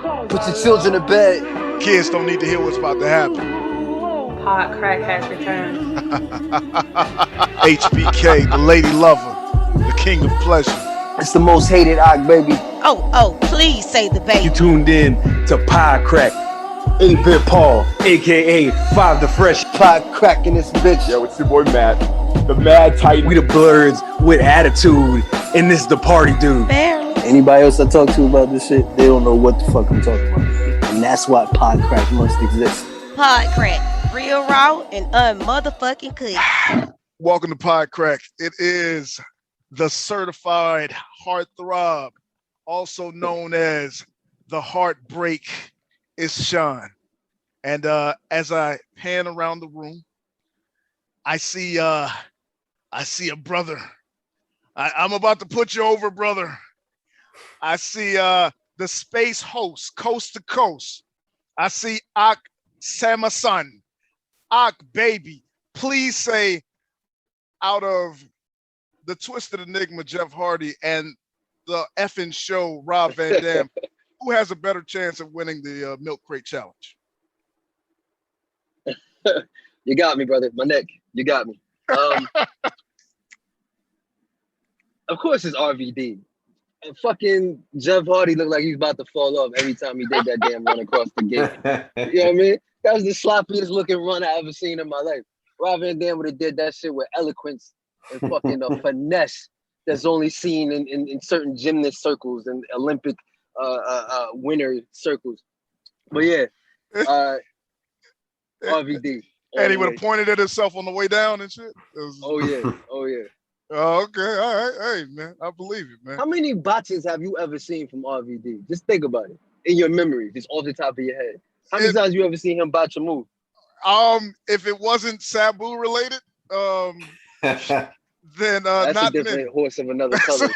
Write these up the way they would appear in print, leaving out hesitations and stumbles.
Put your children to bed. Kids don't need to hear what's about to happen. Hot crack has returned. HBK, the lady lover, the king of pleasure. It's the most hated Ock, baby. Oh, please say the baby. You tuned in to Pie Crack. 8-Bit Paul, a.k.a. 5 the Fresh. Pie Crack in this bitch. Yo, it's your boy Matt, the Mad Titan. We the Blurs with attitude, and this is the party dude. Barely. Anybody else I talk to about this shit, they don't know what the fuck I'm talking about. And that's why Pie Crack must exist. Pie Crack, real raw and unmotherfucking cut. Welcome to Pie Crack. It is the certified heartthrob, also known as the heartbreak. Is Sean. And as I pan around the room, I see a brother. I'm about to put you over, brother. I see the space host, coast to coast. I see Ak Samasan. Ak, baby, please say, out of the Twisted Enigma, Jeff Hardy, and the effing show, Rob Van Dam, who has a better chance of winning the Milk Crate Challenge? You got me, brother. My neck. You got me. Of course it's RVD. And fucking Jeff Hardy looked like he was about to fall off every time he did that damn run across the gate. You know what I mean? That was the sloppiest looking run I ever seen in my life. Rob Van Dam would have did that shit with eloquence and fucking a finesse that's only seen in certain gymnast circles and Olympic winner circles. But yeah, RVD. And he would have pointed at himself on the way down and shit. Oh yeah. Oh, okay. All right. Hey, man, I believe it, man. How many botches have you ever seen from RVD? Just think about it in your memory, just off the top of your head. How many times you ever seen him botch a move? If it wasn't Sabu related, then that's not a different many. horse of another color.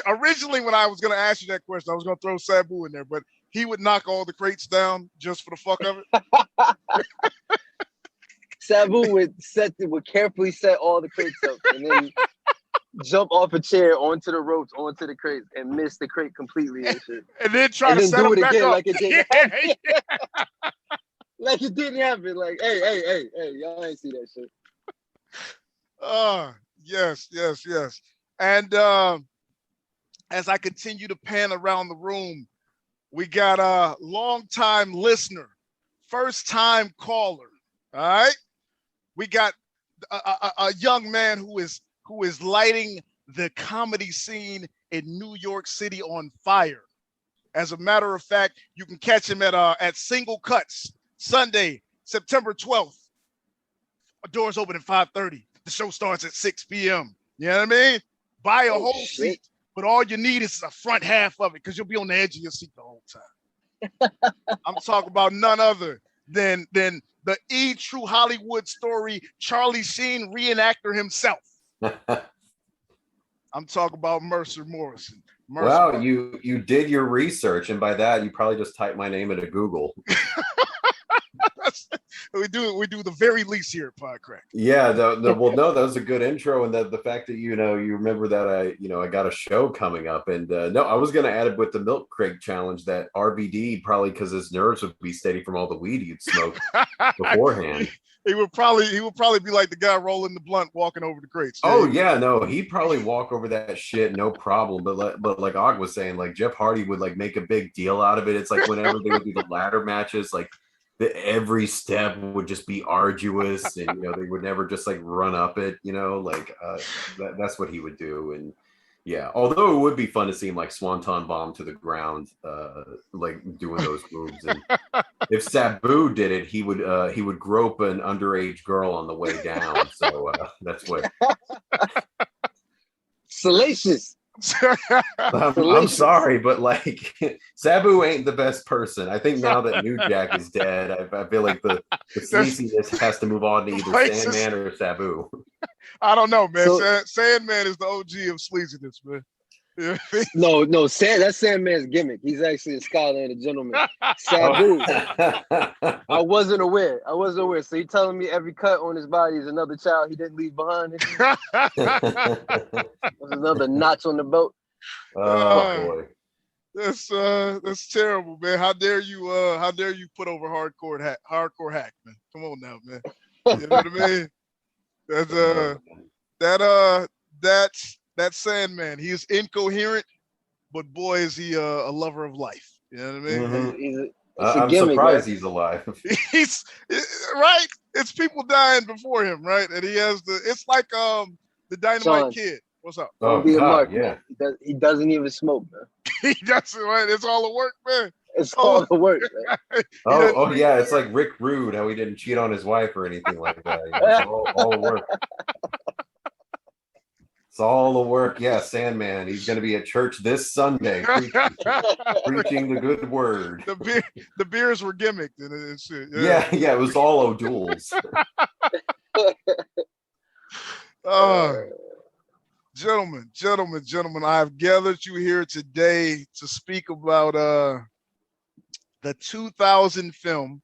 Originally, when I was going to ask you that question, I was going to throw Sabu in there, but he would knock all the crates down just for the fuck of it. Sabu would carefully set all the crates up and then jump off a chair onto the ropes, onto the crates, and miss the crate completely and shit. And then try to set do them it back again up. like it didn't happen. Like it didn't happen. Like, hey, y'all ain't see that shit. Yes. And as I continue to pan around the room, we got a long-time listener, first-time caller. All right, we got a young man who is lighting the comedy scene in New York City on fire. As a matter of fact, you can catch him at Single Cuts Sunday, September 12th. Doors open at 5:30. The show starts at 6 p.m. You know what I mean? Buy a whole seat, but all you need is the front half of it because you'll be on the edge of your seat the whole time. I'm talking about none other than the true Hollywood story Charlie Sheen reenactor himself. I'm talking about Mercer Morrison. Wow, you did your research, and by that you probably just typed my name into Google. we do the very least here at Podcrack. Yeah, well, no, that was a good intro, and the fact that you remember that I got a show coming up, and no, I was gonna add it with the Milk Crate Challenge that RVD probably because his nerves would be steady from all the weed he'd smoked beforehand. He would probably be like the guy rolling the blunt, walking over the crates. Oh yeah, no, he'd probably walk over that shit, no problem. But like Og was saying, like Jeff Hardy would like make a big deal out of it. It's like whenever they would do the ladder matches, like every step would just be arduous, and they would never just like run up it. That's what he would do, and yeah. Although it would be fun to see him like swanton bomb to the ground, like doing those moves. And if Sabu did it, he would grope an underage girl on the way down. So that's what. Salacious. I'm sorry, but like Sabu ain't the best person. I think now that New Jack is dead, I feel like the sleaziness has to move on to either Sandman or Sabu. I don't know, man. Sandman is the OG of sleaziness, man. Yeah. No, that's Sandman's gimmick. He's actually a scholar and a gentleman. Sabu. I wasn't aware. So you telling me every cut on his body is another child he didn't leave behind? There's another notch on the belt. Oh boy. That's terrible, man. How dare you put over hardcore hack, man. Come on now, man. You know what I mean? That's Sandman. He is incoherent, but boy is he a lover of life. You know what I mean? Mhm. It's a I'm gimmick, surprised man. he's alive. He's right. It's people dying before him, right? And he has it's like the Dynamite Son. Kid. What's up? Oh, Be a God, mark, yeah. man. He doesn't even smoke, man. He does it, right? It's all the work, man. It's all the work, man. Oh, yeah. It's like Rick Rude, how he didn't cheat on his wife or anything like that. You know, it's all the work. It's all the work. Yeah, Sandman. He's going to be at church this Sunday preaching the good word. The beers were gimmicked and shit. Yeah, it was all O'Doul's. Gentlemen, I have gathered you here today to speak about the 2000 film,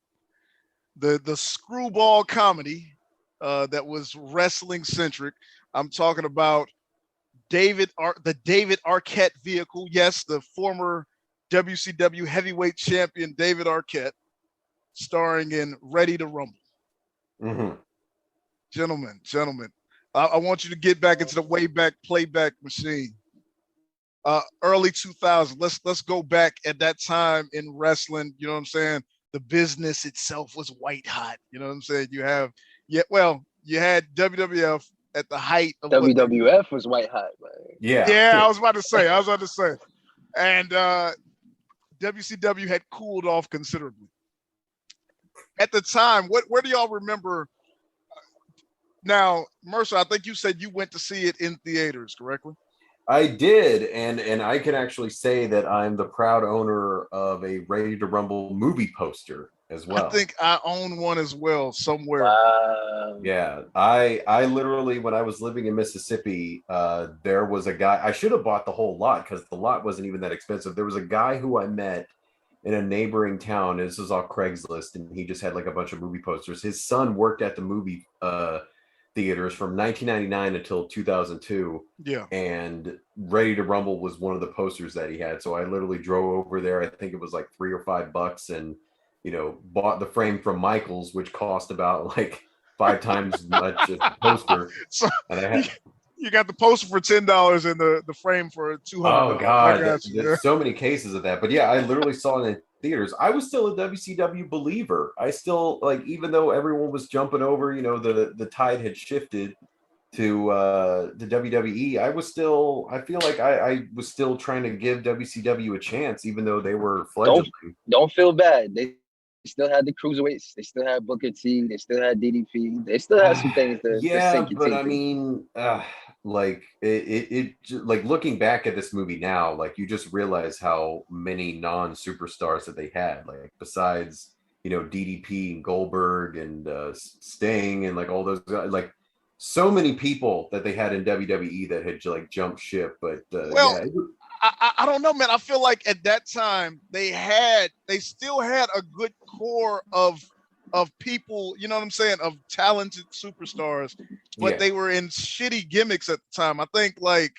the Screwball comedy that was wrestling centric. I'm talking about the David Arquette vehicle. Yes, the former WCW heavyweight champion David Arquette, starring in Ready to Rumble. Mm-hmm. Gentlemen, I want you to get back into the Wayback Playback machine. Early 2000. Let's go back at that time in wrestling. You know what I'm saying? The business itself was white hot. You know what I'm saying? You had WWF at the height of WWF was white hot, man. Yeah. I was about to say. And WCW had cooled off considerably. At the time, where do y'all remember? Now, Mercer, I think you said you went to see it in theaters, correctly? I did, and I can actually say that I'm the proud owner of a Ready to Rumble movie poster as well. I think I own one as well somewhere. Wow. Yeah, I literally, when I was living in Mississippi, there was a guy. I should have bought the whole lot because the lot wasn't even that expensive. There was a guy who I met in a neighboring town. This was off Craigslist, and he just had like a bunch of movie posters. His son worked at the movie theaters from 1999 until 2002. Yeah. And Ready to Rumble was one of the posters that he had. So I literally drove over there. I think it was like $3 or $5 and, bought the frame from Michael's, which cost about like 5 times as much as the poster. So and you got the poster for $10 and the frame for $200. Oh God, there's so many cases of that. But yeah, I literally saw it in theaters. I was still a WCW believer. I still, like, even though everyone was jumping over, the tide had shifted to the WWE. I feel like I was still trying to give WCW a chance, even though they were fledgling. Don't feel bad. They still had the cruiserweights. They still had Booker T. They still had DDP. They still had some things to sink your but teeth I in. mean, like it like looking back at this movie now, like you just realize how many non-superstars that they had, like besides DDP and Goldberg and Sting and like all those guys, like so many people that they had in WWE that had like jumped ship. But I don't know, man. I feel like at that time they still had a good core of people, you know what I'm saying, of talented superstars, but they were in shitty gimmicks at the time. I think, like,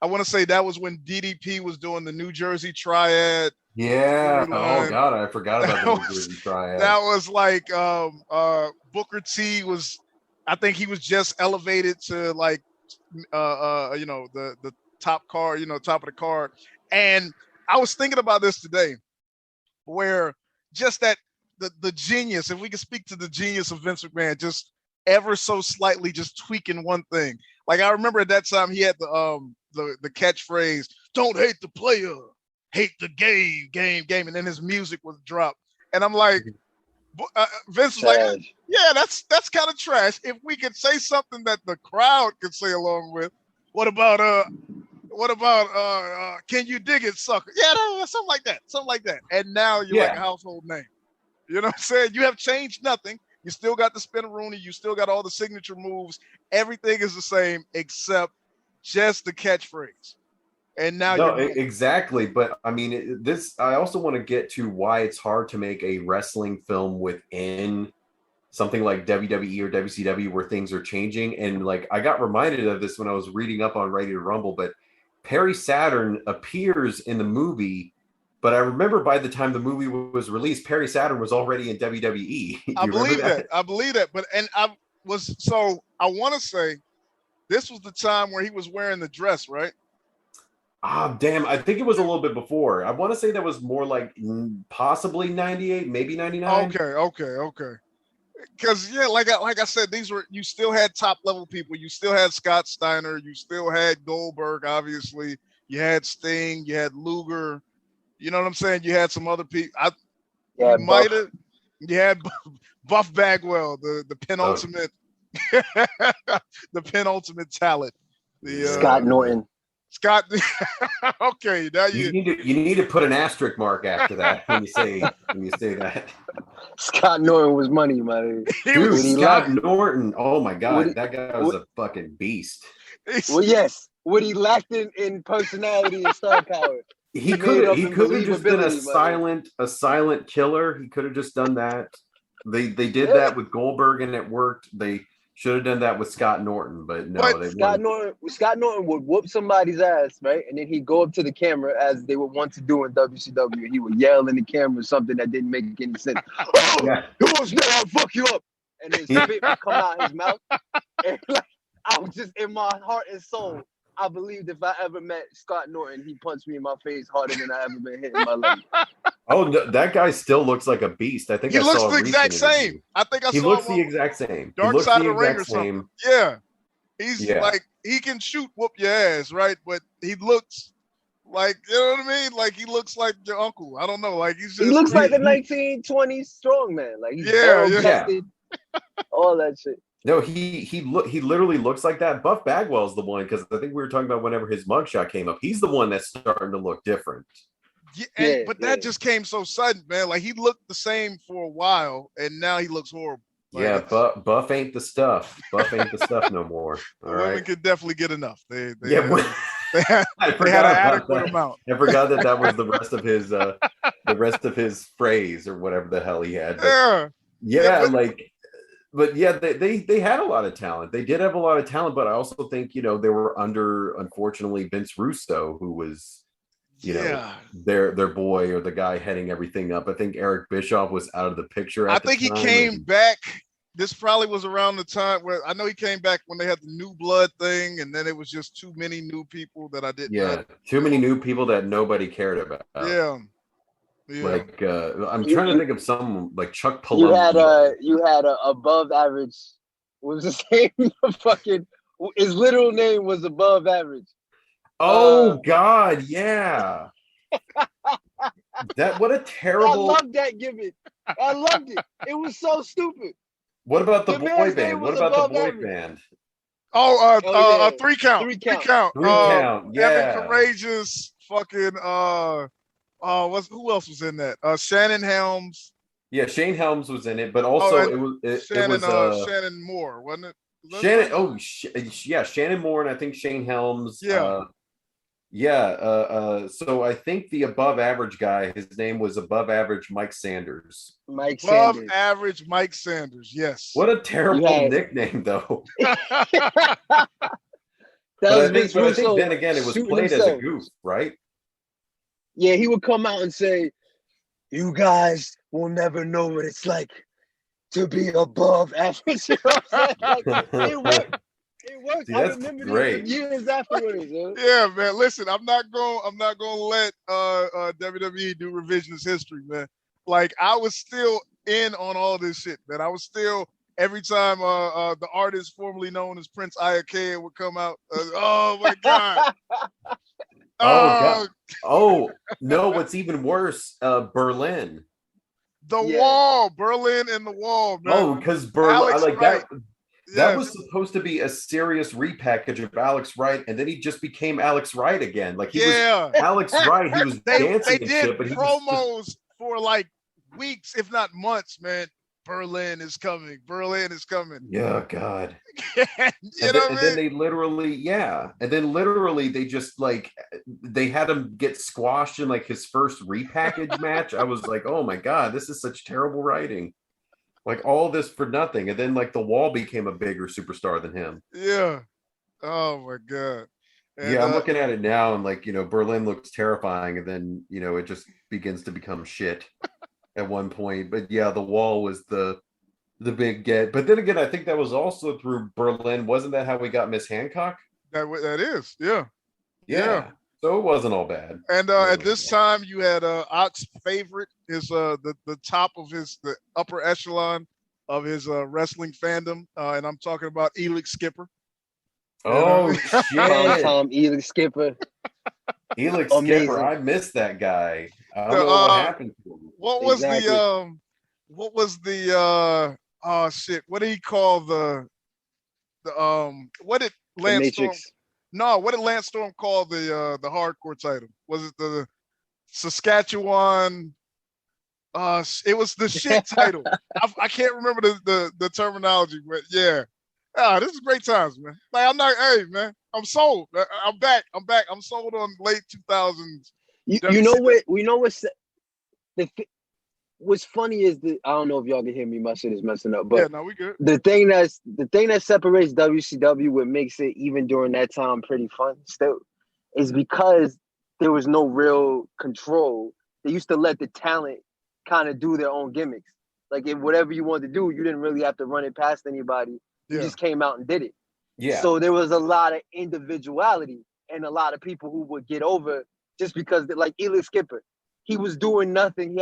I want to say that was when DDP was doing the New Jersey Triad. Yeah. Oh God, I forgot about the New Jersey Triad. That was like Booker T was, I think he was just elevated to like the top card, top of the card. And I was thinking about this today, where just that the genius, if we could speak to the genius of Vince McMahon, just ever so slightly just tweaking one thing. Like I remember at that time he had the catchphrase, "Don't hate the player, hate the game," and then his music was dropped. And I'm like, Vince was like, yeah, that's kind of trash. If we could say something that the crowd could say along with, what about can you dig it, sucker? Yeah, something like that. And now you're like a household name. You know what I'm saying? You have changed nothing. You still got the spin-a-rooney. You still got all the signature moves. Everything is the same except just the catchphrase. And now exactly. But I mean, I also want to get to why it's hard to make a wrestling film within something like WWE or WCW where things are changing. And like, I got reminded of this when I was reading up on Ready to Rumble, but Perry Saturn appears in the movie But I remember by the time the movie was released, Perry Saturn was already in WWE. I believe that. I believe that. But I want to say this was the time where he was wearing the dress, right? Ah, damn. I think it was a little bit before. I want to say that was more like possibly 98, maybe 99. Okay. Because like I said, you still had top level people. You still had Scott Steiner. You still had Goldberg. Obviously, you had Sting. You had Luger. You know what I'm saying? You had some other people. You had Buff Bagwell, the penultimate, the penultimate talent. Scott Norton. Scott. Okay, now you need to put an asterisk mark after that when you say that. Scott Norton was money, man. Dude, Scott Norton. Oh my God, that guy was a fucking beast. Well, yes. What he lacked in personality and star power. He could have just been a silent killer. He could have just done that. They did that with Goldberg and it worked. They should have done that with Scott Norton, but no. Scott Norton would whoop somebody's ass, right? And then he'd go up to the camera as they would want to do in WCW. He would yell in the camera something that didn't make any sense. Oh, yeah. I'll fuck you up. And his spit would come out his mouth. And I was just in my heart and soul. I believed if I ever met Scott Norton, he'd punch me in my face harder than I ever been hit in my leg. Oh, no, that guy still looks like a beast. I think he looks the exact same. I think he looks the exact same. Dark Side of the Ring or something. Yeah, he's like he can whoop your ass, right? But he looks like, you know what I mean? Like he looks like your uncle. I don't know. Like he looks like a 1920s strongman. Like he's tested, all that shit. No, he literally looks like that. Buff Bagwell's the one, because I think we were talking about whenever his mugshot came up. He's the one that's starting to look different. But that just came so sudden, man. Like he looked the same for a while, and now he looks horrible. Like, Buff ain't the stuff. Buff ain't the stuff no more. All right, women could definitely get enough. They had an adequate amount. I forgot that was the rest of his phrase or whatever the hell he had. But they had a lot of talent. They did have a lot of talent, but I also think, they were under, unfortunately, Vince Russo, who was, their boy or the guy heading everything up. I think Eric Bischoff was out of the picture. I think he came back. This probably was around the time where I know he came back when they had the new blood thing, and then it was just too many new people that I didn't. Yeah, too many new people that nobody cared about. Yeah. Like I'm trying to think of some like Chuck Palumbo. You had a above average. What was his name? His literal name was above average. Oh God, yeah. What a terrible. I loved that gimmick. I loved it. It was so stupid. What about the boy band? What about the boy band? Three count. Three count. Yeah. Evan Courageous. Fucking. Who else was in that? Shannon Helms. Yeah, Shane Helms was in it, but also Shannon Moore, wasn't it? Shannon Moore, and I think Shane Helms. Yeah. So I think the above average guy, his name was above average Mike Sanders. Above average Mike Sanders. Yes. What a terrible nickname, though. I think then again, it was played as a goof, right? Yeah, he would come out and say, "You guys will never know what it's like to be above average." You know what I'm saying? Like, it worked. Dude, I remember this years afterwards. Yeah, man. Listen, I'm not gonna let WWE do revisionist history, man. Like I was still in on all this shit, man. I was still every time the artist formerly known as Prince Iakea would come out. Oh my God. Oh no! What's even worse? Berlin. Berlin and the Wall, man. Oh, because Berlin, like that. Yes. That was supposed to be a serious repackage of Alex Wright, and then he just became Alex Wright again. Like he was Alex Wright. He was dancing and shit, but promos for like weeks, if not months, man. Berlin is coming. Berlin is coming. Yeah, God. Then they literally, they just like they had him get squashed in like his first repackage match. I was like, oh my God, this is such terrible writing. Like all this for nothing. And then like the Wall became a bigger superstar than him. Yeah. Oh my God. And, yeah, I'm looking at it now, and like Berlin looks terrifying, and then it just begins to become shit at one point. But yeah, the wall was the big get. But then again, I think that was also through Berlin. Wasn't that how we got Miss Hancock? that is, yeah. Yeah. So it wasn't all bad. And at this time, you had Ock's favorite, his the top of the upper echelon of his wrestling fandom, and I'm talking about Elix Skipper. Oh shit! Tom Elix Skipper. Elix Amazing. Skipper, I missed that guy. I don't know what happened to him. What was Exactly. oh shit? What did he call the what did The Lance Storm? Matrix. No, what did Lance Storm call the hardcore title? Was it the Saskatchewan? It was the shit title. I can't remember the terminology, but yeah. This is great times, man. Like hey man, I'm sold. I'm back. I'm sold on late 2000s. You know what? We know what's funny is I don't know if y'all can hear me. My shit is messing up, but Yeah, no, we good. the thing that separates WCW, what makes it even during that time pretty fun still, is because there was no real control. They used to let the talent kind of do their own gimmicks. Like if whatever you wanted to do, you didn't really have to run it past anybody. You just came out and did it. Yeah. So there was a lot of individuality and a lot of people who would get over just because, like Elix Skipper, he was doing nothing.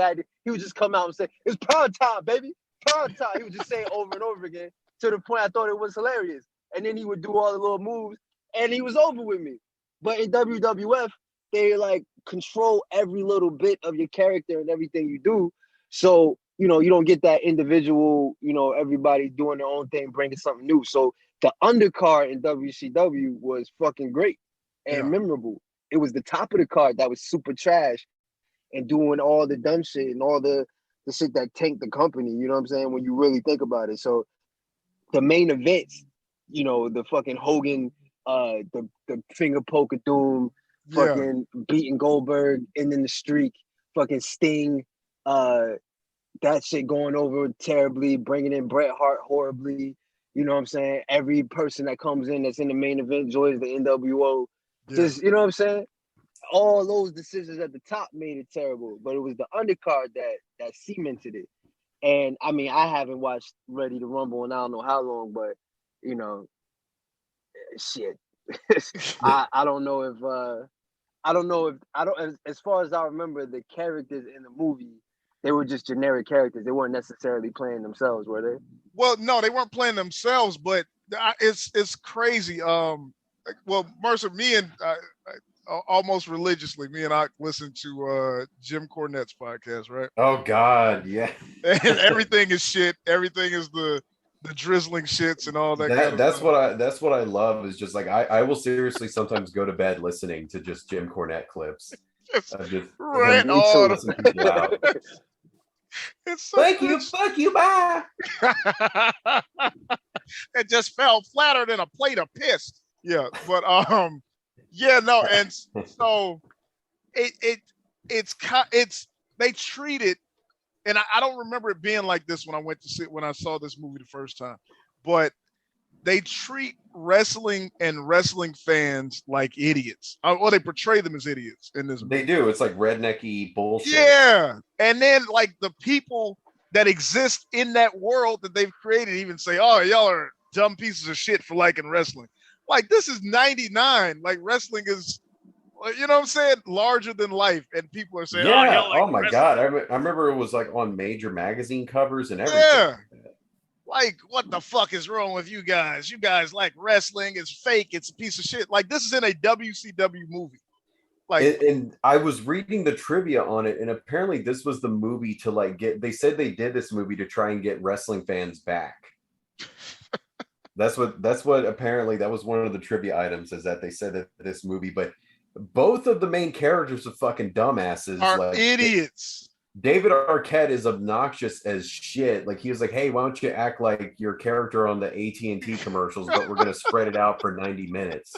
He would just come out and say, "It's prime time, baby, prime time." He would just say it over and over again to the point I thought it was hilarious. And then he would do all the little moves, and he was over with me. But in WWF, they like control every little bit of your character and everything you do. So you don't get that individual, everybody doing their own thing, bringing something new. So the undercard in WCW was fucking great and memorable. It was the top of the card that was super trash and doing all the dumb shit and all the shit that tanked the company, you know what I'm saying, when you really think about it. So the main events, the fucking Hogan, the finger poke of doom, fucking beating Goldberg, ending the streak, fucking Sting, that shit going over terribly, bringing in Bret Hart horribly. You know what I'm saying? Every person that comes in that's in the main event joins the NWO. Just, you know what I'm saying? All those decisions at the top made it terrible, but it was the undercard that cemented it. And I mean, I haven't watched Ready to Rumble in I don't know how long, but shit. I don't know if as far as I remember, the characters in the movie, they were just generic characters. They weren't necessarily playing themselves, were they? Well, no, they weren't playing themselves, but it's crazy. Well, Mercer, me and almost religiously, me and I listen to Jim Cornette's podcast, right? Oh God, yeah. And everything is shit. Everything is the drizzling shits and all that. That's what I love is just like I will seriously sometimes go to bed listening to just Jim Cornette clips. Right on. It's so fuck you, bye. It just fell flatter than a plate of piss. Yeah, but yeah, no, and so it's they treat it, and I don't remember it being like this when I saw this movie the first time, but they treat wrestling and wrestling fans like idiots. Well, they portray them as idiots in this movie. They do. It's like rednecky bullshit. Yeah. And then like the people that exist in that world that they've created even say, "Oh, y'all are dumb pieces of shit for liking wrestling." Like this is 99. Like wrestling is, you know what I'm saying, larger than life. And people are saying, yeah. "Oh, y'all like my wrestling." God. I remember it was like on major magazine covers and everything. Yeah. Like, what the fuck is wrong with you guys? You guys like wrestling. It's fake. It's a piece of shit. Like, this is in a WCW movie. Like, and I was reading the trivia on it, and apparently this was the movie to like they said they did this movie to try and get wrestling fans back. That's what apparently that was one of the trivia items, is that they said that this movie, but both of the main characters are fucking dumbasses. Are like idiots. David Arquette is obnoxious as shit. Like he was like, "Hey, why don't you act like your character on the AT&T commercials, but we're gonna spread it out for 90 minutes."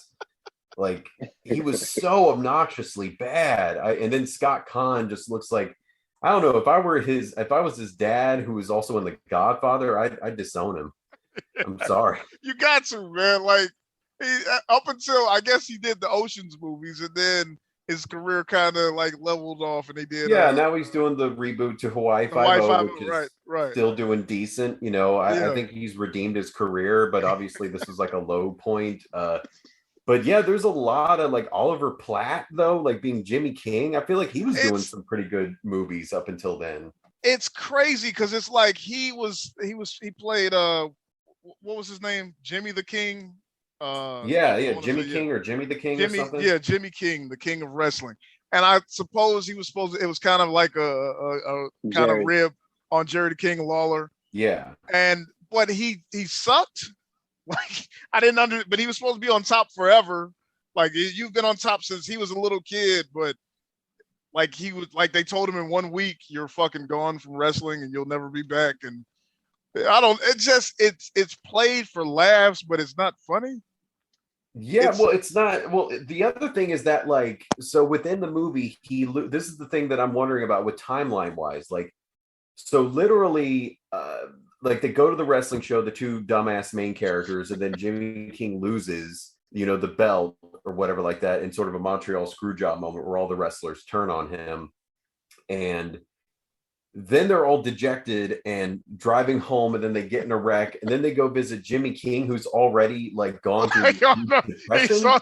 Like he was so obnoxiously bad. And then Scott Conn just looks like, I don't know, if I was his dad who was also in The Godfather, I'd disown him. I'm sorry. You got to, man. Like, Up until I guess he did the Ocean's movies, and then his career kind of like leveled off, and he did. Now he's doing the reboot to Hawaii Five-0, which is right. still doing decent. You know, I Yeah. think he's redeemed his career, but obviously this was like a low point. But yeah, there's a lot of like Oliver Platt though, like being Jimmy King. I feel like he was doing some pretty good movies up until then. It's crazy because it's like he played what was his name? Jimmy the King. Jimmy King or Jimmy the King or something. Yeah, Jimmy King, the king of wrestling. And I suppose it was kind of like a kind of rib on Jerry the King Lawler. Yeah. But he sucked. Like I didn't but he was supposed to be on top forever. Like you've been on top since he was a little kid, but like he was like they told him in 1 week you're fucking gone from wrestling and you'll never be back. And it's played for laughs, but it's not funny. Yeah, it's not. Well, the other thing is that, like, so within the movie, this is the thing that I'm wondering about with timeline wise. Like, so literally, like they go to the wrestling show, the two dumbass main characters, and then Jimmy King loses, the belt or whatever like that in sort of a Montreal screw job moment where all the wrestlers turn on him. And then they're all dejected and driving home, and then they get in a wreck, and then they go visit Jimmy King, who's already like gone through depression.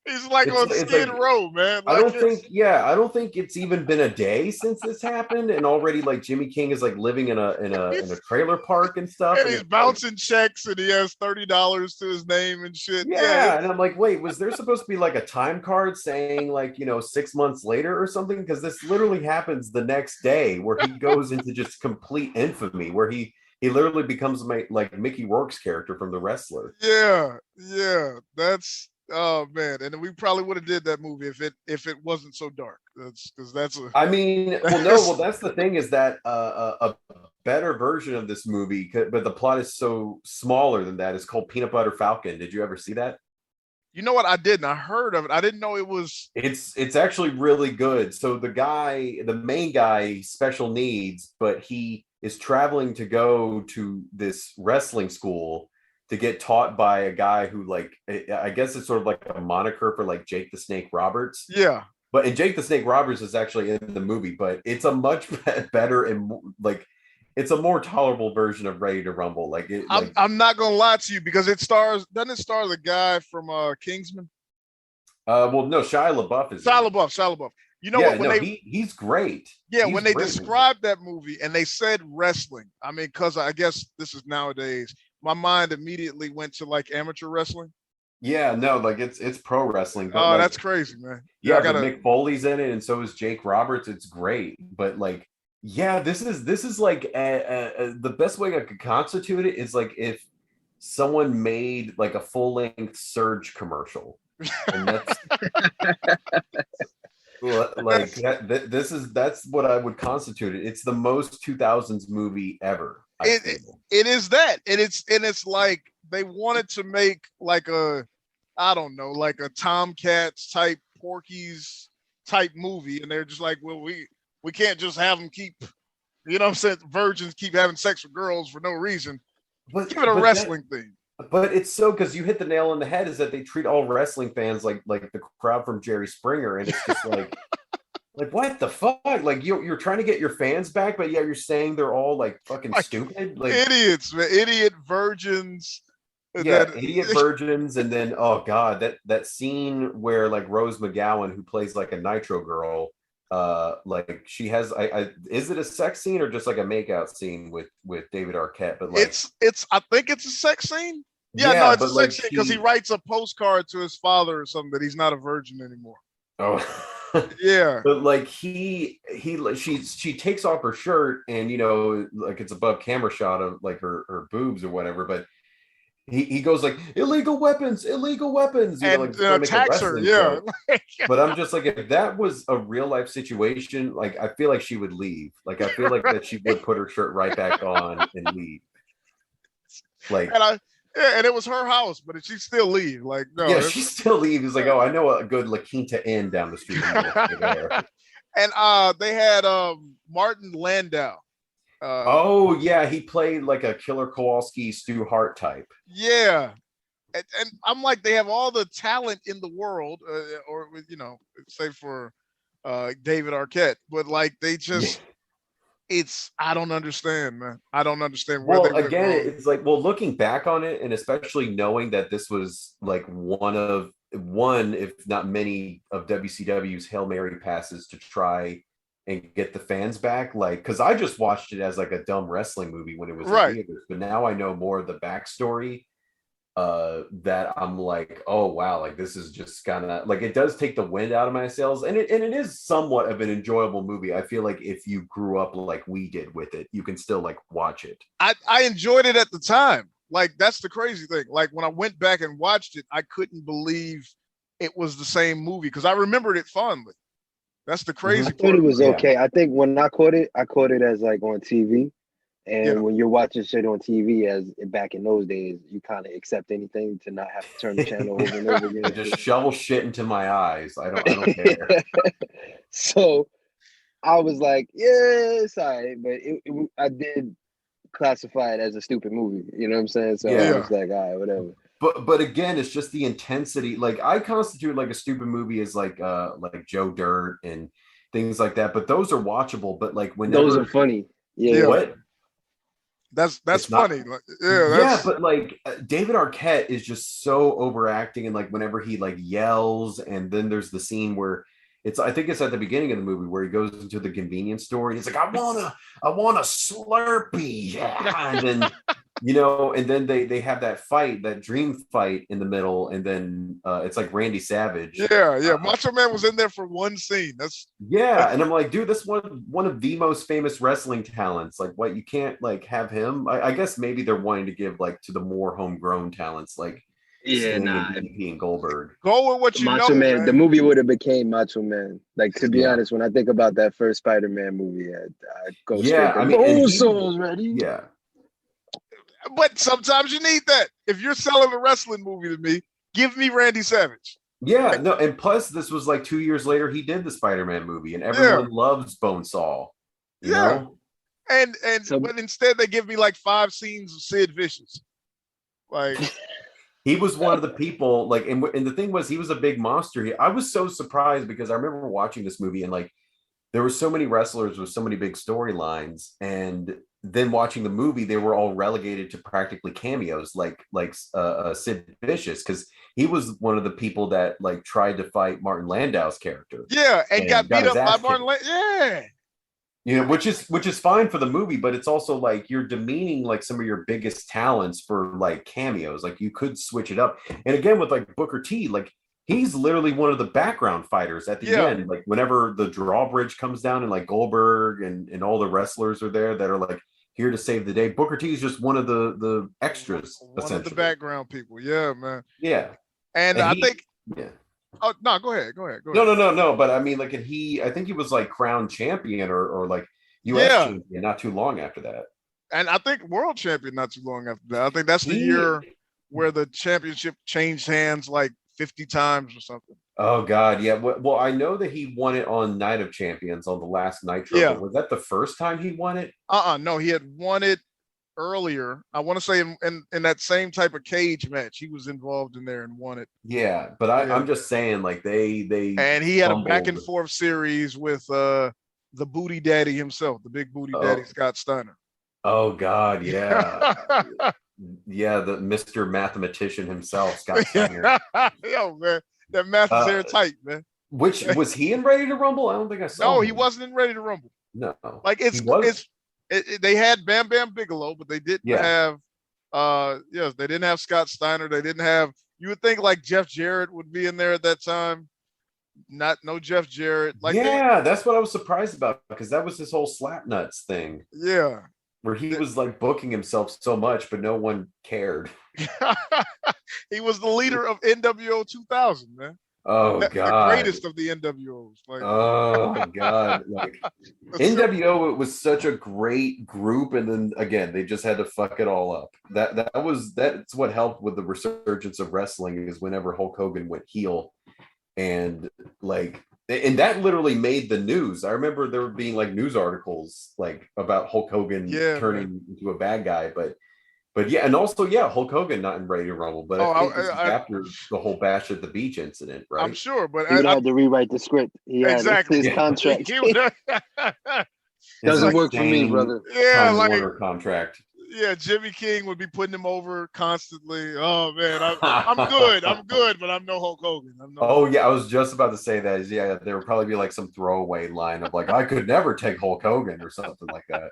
He's like on Skid Row, man. Like, I don't think it's even been a day since this happened, and already like Jimmy King is like living in a trailer park and stuff. And he's bouncing checks, and he has $30 to his name and shit. Yeah, and I'm like, wait, was there supposed to be like a time card saying like 6 months later or something? Because this literally happens the next day, where he goes into just complete infamy, where he literally becomes like Mickey Rourke's character from The Wrestler. Yeah, that's. Oh man, and we probably would have did that movie if it wasn't so dark. That's I mean, that's the thing is that a better version of this movie, but the plot is so smaller than that. Is called Peanut Butter Falcon. Did you ever see that? You know what? I didn't. I heard of it. I didn't know it was. It's actually really good. So the main guy, special needs, but he is traveling to go to this wrestling school to get taught by a guy who, like, I guess it's sort of like a moniker for like Jake the Snake Roberts. Yeah. But Jake the Snake Roberts is actually in the movie, but it's a much better and like it's a more tolerable version of Ready to Rumble. I'm not gonna lie to you because doesn't it star the guy from Kingsman? No, Shia LaBeouf is Shia LaBeouf. You know what? He's great. Yeah, when they described that movie and they said wrestling, I mean, because I guess this is nowadays. My mind immediately went to like amateur wrestling. Yeah, no, like it's pro wrestling. Oh, like, that's crazy, man. Yeah, but Mick Foley's in it, and so is Jake Roberts. It's great, but like, yeah, this is like the best way I could constitute it is like if someone made like a full length Surge commercial, and that's like that's what I would constitute it. It's the most 2000s movie ever. It is that, and it's like they wanted to make like a Tomcats type Porky's type movie, and they're just like, well, we can't just have them keep, virgins keep having sex with girls for no reason. But give it a wrestling thing. But it's so, because you hit the nail on the head, is that they treat all wrestling fans like the crowd from Jerry Springer, and it's just like. Like, what the fuck? Like, you're trying to get your fans back, but yeah, you're saying they're all like fucking stupid, like idiots, man. Idiot virgins. Idiot virgins, and then oh god, that scene where like Rose McGowan, who plays like a Nitro girl, like she has, is it a sex scene or just like a makeout scene with David Arquette? But like, I think it's a sex scene. Yeah, no, it's a sex scene because he writes a postcard to his father or something that he's not a virgin anymore. Oh. Yeah, but like she takes off her shirt and like it's above camera shot of like her boobs or whatever, but he goes like illegal weapons and like, attacks her. Yeah. But I'm just like, if that was a real life situation, like I feel like she would leave. Like I feel like that she would put her shirt right back on and leave. Like, and it was her house, but she still leave. Like, no. Yeah, she still leaves. It's like, oh, I know a good La Quinta Inn down the street. And they had Martin Landau. Oh yeah, he played like a Killer Kowalski, Stu Hart type. Yeah, and I'm like, they have all the talent in the world, or say for David Arquette, but like they just. I don't understand, man. I don't understand where they went again, wrong. it's like, looking back on it, and especially knowing that this was like one, if not many, of WCW's Hail Mary passes to try and get the fans back. Like, because I just watched it as like a dumb wrestling movie when it was in theaters, but now I know more of the backstory. That I'm like, oh wow, like this is just kind of like, it does take the wind out of my sails, and it is somewhat of an enjoyable movie. I feel like if you grew up like we did with it, you can still like watch it. I enjoyed it at the time. Like, that's the crazy thing. Like, when I went back and watched it, I couldn't believe it was the same movie because I remembered it fondly. That's the crazy part. I thought it was okay. I think when I caught it as like on TV. And when you're watching shit on TV, as back in those days, you kind of accept anything to not have to turn the channel over and over again. Just shovel shit into my eyes. I don't care. So I was like, yeah, it's all right. But I did classify it as a stupid movie. You know what I'm saying? So I was like, all right, whatever. But again, it's just the intensity. Like, I constitute like a stupid movie as like Joe Dirt and things like that. But those are watchable. But like, whenever those are funny. Yeah. What? That's funny. But like David Arquette is just so overacting, and like whenever he like yells, and then there's the scene where I think it's at the beginning of the movie where he goes into the convenience store and he's like, I want a Slurpee, and then and then they have that fight, that dream fight in the middle, and then it's like Randy Savage. Macho Man was in there for one scene. And I'm like, dude, this one of the most famous wrestling talents. Like, what, you can't like have him? I guess maybe they're wanting to give like to the more homegrown talents, like DDP and Goldberg. Go with what you Macho know, Man. The movie would have became Macho Man. Like, to be honest, when I think about that first Spider-Man movie, I go straight to Soul's ready. Yeah. But sometimes you need that. If you're selling a wrestling movie to me, give me Randy Savage. Yeah, no, and plus this was like 2 years later he did the Spider-Man movie, and everyone loves Bonesaw. You know? And but instead they give me like 5 scenes of Sid Vicious. Like, he was one of the people, like, and the thing was, he was a big monster. I was so surprised because I remember watching this movie and like there were so many wrestlers with so many big storylines, and then watching the movie, they were all relegated to practically cameos, like Sid Vicious, because he was one of the people that like tried to fight Martin Landau's character. Yeah, and got beat up by Martin Landau. Yeah. Which is fine for the movie, but it's also like you're demeaning like some of your biggest talents for like cameos. Like, you could switch it up. And again, with like Booker T, like he's literally one of the background fighters at the end. Like, whenever the drawbridge comes down and like Goldberg and all the wrestlers are there that are like here to save the day, Booker T is just one of the extras, one of the background people. Yeah, man. Yeah. And I think oh no, go ahead. No. But I mean, like, I think he was like crowned champion or like US champion not too long after that. And I think world champion not too long after that. I think that's the year where the championship changed hands like 50 times or something. Oh God, yeah. Well, I know that he won it on Night of Champions on the last Nitro. Yeah. Was that the first time he won it? No, he had won it earlier. I want to say in that same type of cage match, he was involved in there and won it. Yeah, but I'm just saying, like, they and he had a back and forth series with the booty daddy himself, the big booty daddy, Scott Steiner. Oh God, yeah. Yeah, the Mr. Mathematician himself, Scott Steiner. Yo, man, that math is airtight, man. Which was he in Ready to Rumble? I don't think I saw. No, him. he wasn't in Ready to Rumble. No, like they had Bam Bam Bigelow, but they didn't have. They didn't have Scott Steiner. They didn't have. You would think like Jeff Jarrett would be in there at that time. No Jeff Jarrett. Like, that's what I was surprised about, because that was his whole Slapnuts thing. Yeah. Where he was like booking himself so much, but no one cared. He was the leader of NWO 2000, man. Oh God, the greatest of the NWOs. Like, oh God, like NWO, it was such a great group, and then again they just had to fuck it all up. That's what helped with the resurgence of wrestling, is whenever Hulk Hogan went heel, and that literally made the news. I remember there being like news articles like about Hulk Hogan turning into a bad guy, but But yeah, and also Hulk Hogan not in Ready to Rumble, but Oh, I think this is after the whole Bash at the Beach incident, right? I'm sure, but He would have to rewrite the script. He had exactly his contract. Doesn't His work for me, insane brother. Yeah, Time like Warner contract. yeah, Jimmy King would be putting him over constantly. Oh man, I'm good, but I'm no Hulk Hogan. Oh yeah, I was just about to say that. Yeah, there would probably be like some throwaway line of like, I could never take Hulk Hogan or something like that.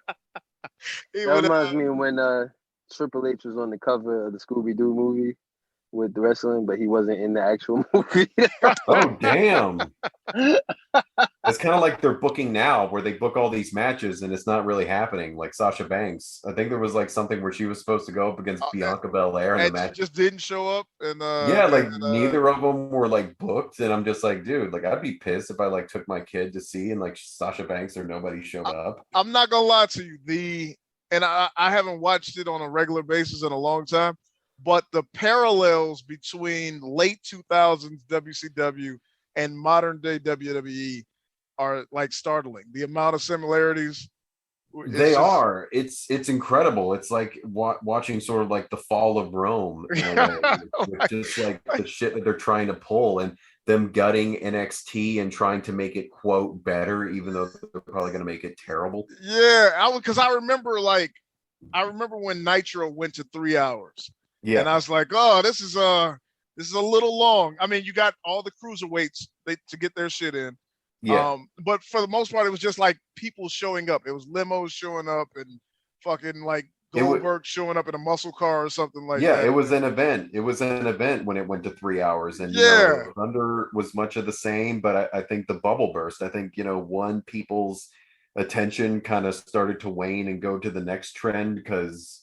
That reminds me of when Triple H was on the cover of the Scooby-Doo movie with the wrestling, but he wasn't in the actual movie. Oh damn. It's kind of like they're booking now, where they book all these matches and it's not really happening. Like Sasha Banks, I think there was like something where she was supposed to go up against Bianca Belair, and the match just didn't show up. And neither of them were like booked, and I'm just like, dude, like I'd be pissed if I like took my kid to see and like Sasha Banks or nobody showed up. I'm not gonna lie to you, I haven't watched it on a regular basis in a long time, but the parallels between late 2000s WCW and modern day WWE are like startling. The amount of similarities. It's incredible. It's like watching sort of like the fall of Rome in a way, with just like the shit that they're trying to pull, and them gutting NXT and trying to make it quote better, even though they're probably going to make it terrible. Yeah, because I remember when Nitro went to 3 hours. Yeah, and I was like, oh, this is a little long. I mean, you got all the cruiserweights to get their shit in. Yeah. But for the most part, it was just like people showing up. It was limos showing up and fucking like Goldberg showing up in a muscle car or something like that. Yeah, it was an event. It was an event when it went to 3 hours. And Thunder was much of the same, but I think the bubble burst. I think, one, people's attention kind of started to wane and go to the next trend because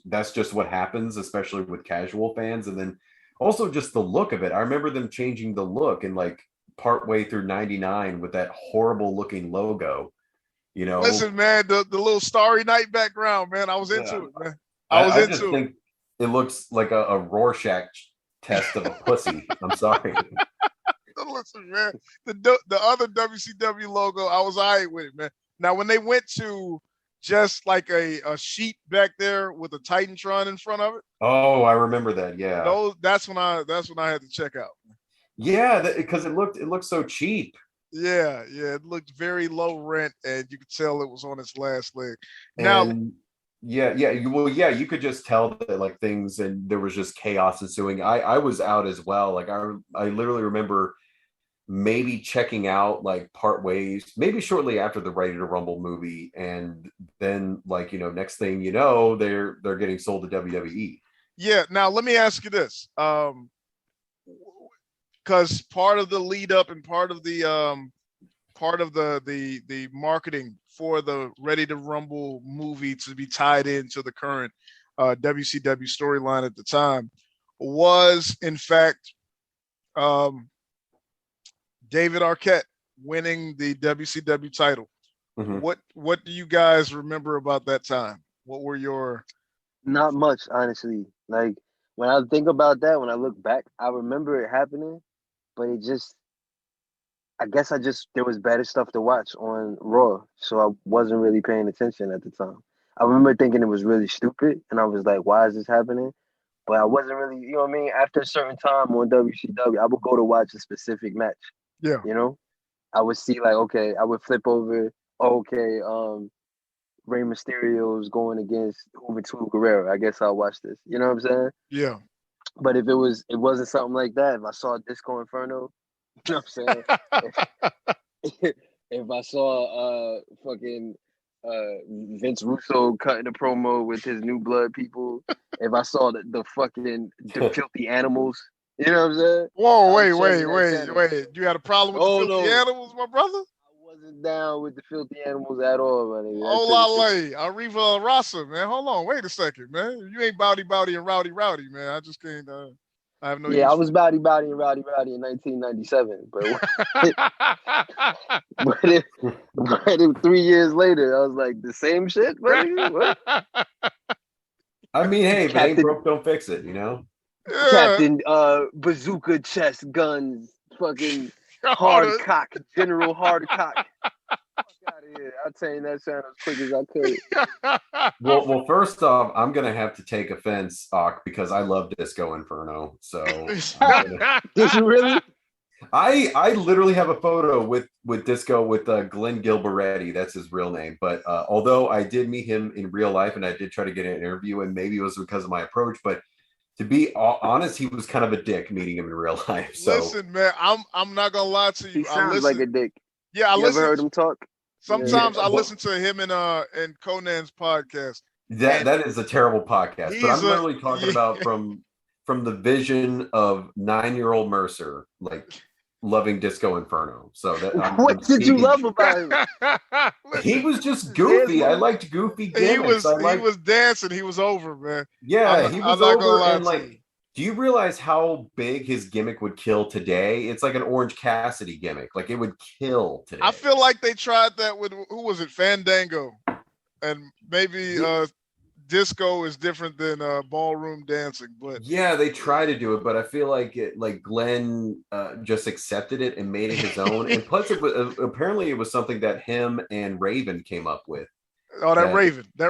that's just what happens, especially with casual fans. And then also just the look of it. I remember them changing the look and like partway through 99 with that horrible looking logo. Listen, man, the little Starry Night background, man, I was into it, man. I just think it looks like a Rorschach test of a pussy. I'm sorry. Listen, man, the other WCW logo, I was all right with it, man. Now, when they went to just like a sheet back there with a Titantron in front of it. Oh, I remember that. Yeah. That's when I had to check out. Yeah, because it looked so cheap. Yeah, it looked very low rent, and you could tell it was on its last leg. You could just tell that like things, and there was just chaos ensuing. I was out as well. Like I literally remember maybe checking out like part ways, maybe shortly after the Ready to Rumble movie, and then like next thing you know, they're getting sold to WWE. Yeah. Now let me ask you this. Because part of the lead up and part of the marketing for the Ready to Rumble movie to be tied into the current WCW storyline at the time was, in fact, David Arquette winning the WCW title. Mm-hmm. What do you guys remember about that time? What were your? Not much, honestly. Like when I think about that, when I look back, I remember it happening. But I guess there was better stuff to watch on Raw, so I wasn't really paying attention at the time. I remember thinking it was really stupid, and I was like, why is this happening? But I wasn't really, you know what I mean? After a certain time on WCW, I would go to watch a specific match. Yeah. I would see like, okay, I would flip over, Rey Mysterio's going against Juventud Guerrero. I guess I'll watch this. You know what I'm saying? Yeah. But if it wasn't something like that, if I saw Disco Inferno, you know what I'm saying? if I saw fucking Vince Russo cutting a promo with his New Blood people, if I saw the filthy animals, you know what I'm saying? Whoa, wait. You had a problem with the filthy animals, my brother? I wasn't down with the filthy animals at all, man. Arriva Rasa, man. Hold on, wait a second, man. You ain't Bowdy and Rowdy, man. I just can't. I have no. Yeah, I was Bowdy and Rowdy in 1997, but 3 years later, I was like, the same shit, buddy. What? I mean, hey, if it ain't broke, don't fix it. Yeah. Captain Bazooka Chest Guns, fucking Hardcock, General Hardcock. Out of here. I'll tell you that sound as quick as I could. Well, first off, I'm gonna have to take offense, Ak, because I love Disco Inferno. So Did you really? I literally have a photo with Disco with Glenn Gilberetti. That's his real name. But although I did meet him in real life and I did try to get an interview, and maybe it was because of my approach, but to be honest, he was kind of a dick meeting him in real life. So Listen, man, I'm not gonna lie to you. He sounds like a dick. Yeah, You ever heard him talk? Sometimes I listen to him in Conan's podcast. that is a terrible podcast. But I'm literally talking about from the vision of 9-year-old Mercer, like loving Disco Inferno. So that what did you love about him? He was just goofy. I liked goofy gimmicks. He was dancing. He was over, man. Yeah, he was over. And like, do you realize how big his gimmick would kill today? It's like an Orange Cassidy gimmick. Like, it would kill today. I feel like they tried that with, who was it? Fandango. And maybe disco is different than ballroom dancing, but yeah, they try to do it, but I feel like Glenn just accepted it and made it his own. And plus, it was apparently it was something that him and Raven came up with. Oh, that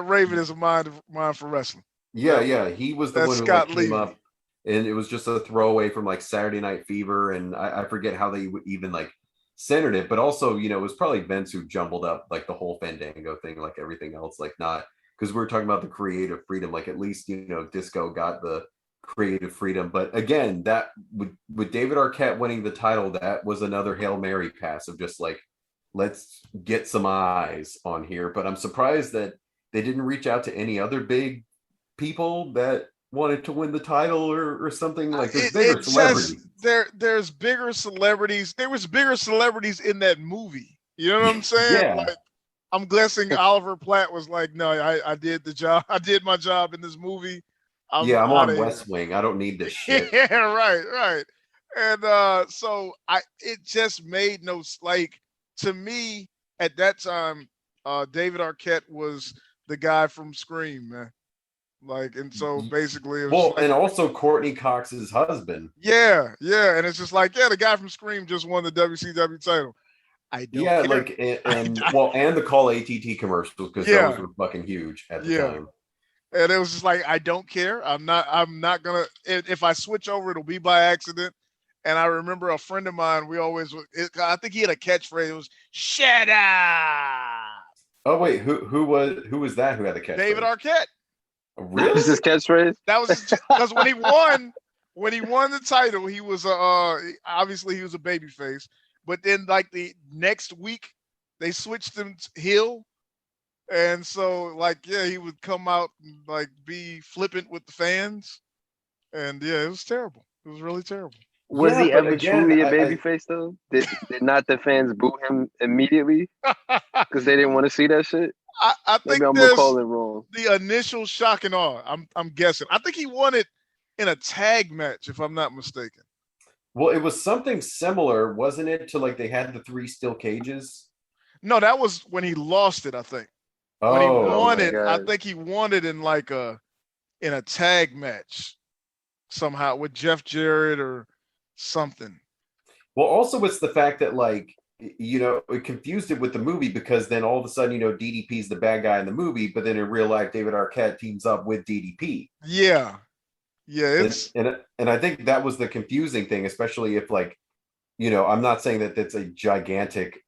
Raven is a mind for wrestling. Yeah, he was the one who came up, and it was just a throwaway from like Saturday Night Fever, and I forget how they even like centered it, but also it was probably Vince who jumbled up like the whole Fandango thing, like everything else, like not. Because we're talking about the creative freedom, like at least Disco got the creative freedom. But again, that with David Arquette winning the title, that was another Hail Mary pass of just like, let's get some eyes on here. But I'm surprised that they didn't reach out to any other big people that wanted to win the title or something. Like there's bigger celebrities. There's bigger celebrities. There was bigger celebrities in that movie. You know what I'm saying? Yeah. Like, I'm guessing Oliver Platt was like, no, I did the job. I did my job in this movie. I'm on West Wing. I don't need this shit. Yeah, right. And so it just made no, like, to me at that time, David Arquette was the guy from Scream, man. Like, and so basically it was and also Courtney Cox's husband. Yeah. And it's just like, the guy from Scream just won the WCW title. I don't care. Like and the Call ATT commercials, because those were fucking huge at the time. And it was just like, I don't care. I'm not gonna. If I switch over, it'll be by accident. And I remember a friend of mine. I think he had a catchphrase. It was "Shut up." Oh wait, who was that? Who had the catchphrase? David Arquette. Really? That was his catchphrase? That was because when he won the title, he was obviously he was a babyface. But then, like, the next week, they switched him to heel. And so, like, he would come out and, like, be flippant with the fans. And, it was terrible. It was really terrible. Was he ever truly a babyface, though? Did not the fans boo him immediately? Because they didn't want to see that shit? I think maybe I'm going to call it wrong. The initial shock and awe, I'm guessing. I think he won it in a tag match, if I'm not mistaken. Well, it was something similar, wasn't it? To like they had the 3 steel cages. No, that was when he lost it. I think. Oh, when he won it, God. I think he won it in like in a tag match somehow with Jeff Jarrett or something. Well, also it's the fact that like it confused it with the movie, because then all of a sudden DDP's the bad guy in the movie, but then in real life David Arquette teams up with DDP. Yeah. It's and I think that was the confusing thing, especially if like I'm not saying that that's a gigantic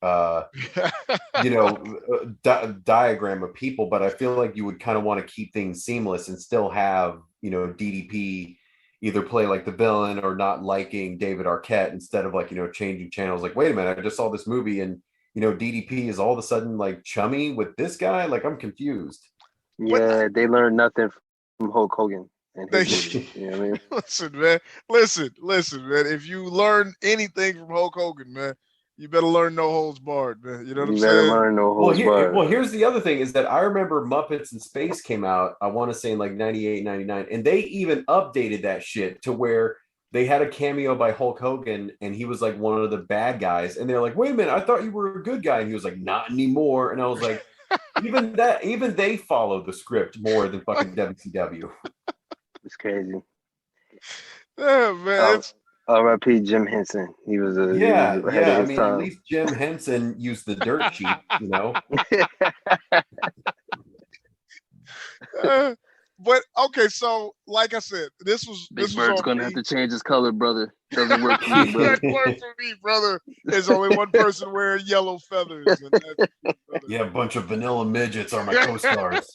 diagram of people, but I feel like you would kind of want to keep things seamless and still have DDP either play like the villain or not liking David Arquette, instead of like changing channels. Like, wait a minute, I just saw this movie and DDP is all of a sudden like chummy with this guy. Like, I'm confused. Yeah, they learned nothing from Hulk Hogan. You know what I mean? Listen, man. If you learn anything from Hulk Hogan, man, you better learn no holds barred, man. You know what I'm saying? You better learn no holds barred. Well, here's the other thing is that I remember Muppets in Space came out, I want to say in like 98, 99, and they even updated that shit to where they had a cameo by Hulk Hogan and he was like one of the bad guys. And they're like, wait a minute, I thought you were a good guy. And he was like, not anymore. And I was like, even they followed the script more than fucking WCW. It's crazy. Yeah, man. R.I.P. Jim Henson. He was ahead Yeah. of I his mean, at time. least Jim Henson used the dirt sheet, you know. But okay, so like I said, this was Big Bird's on gonna me. have to change his color, brother. Doesn't work for me, brother. That worked for me, brother. There's only one person wearing yellow feathers. And that's me, brother. Yeah, a bunch of vanilla midgets are my co-stars.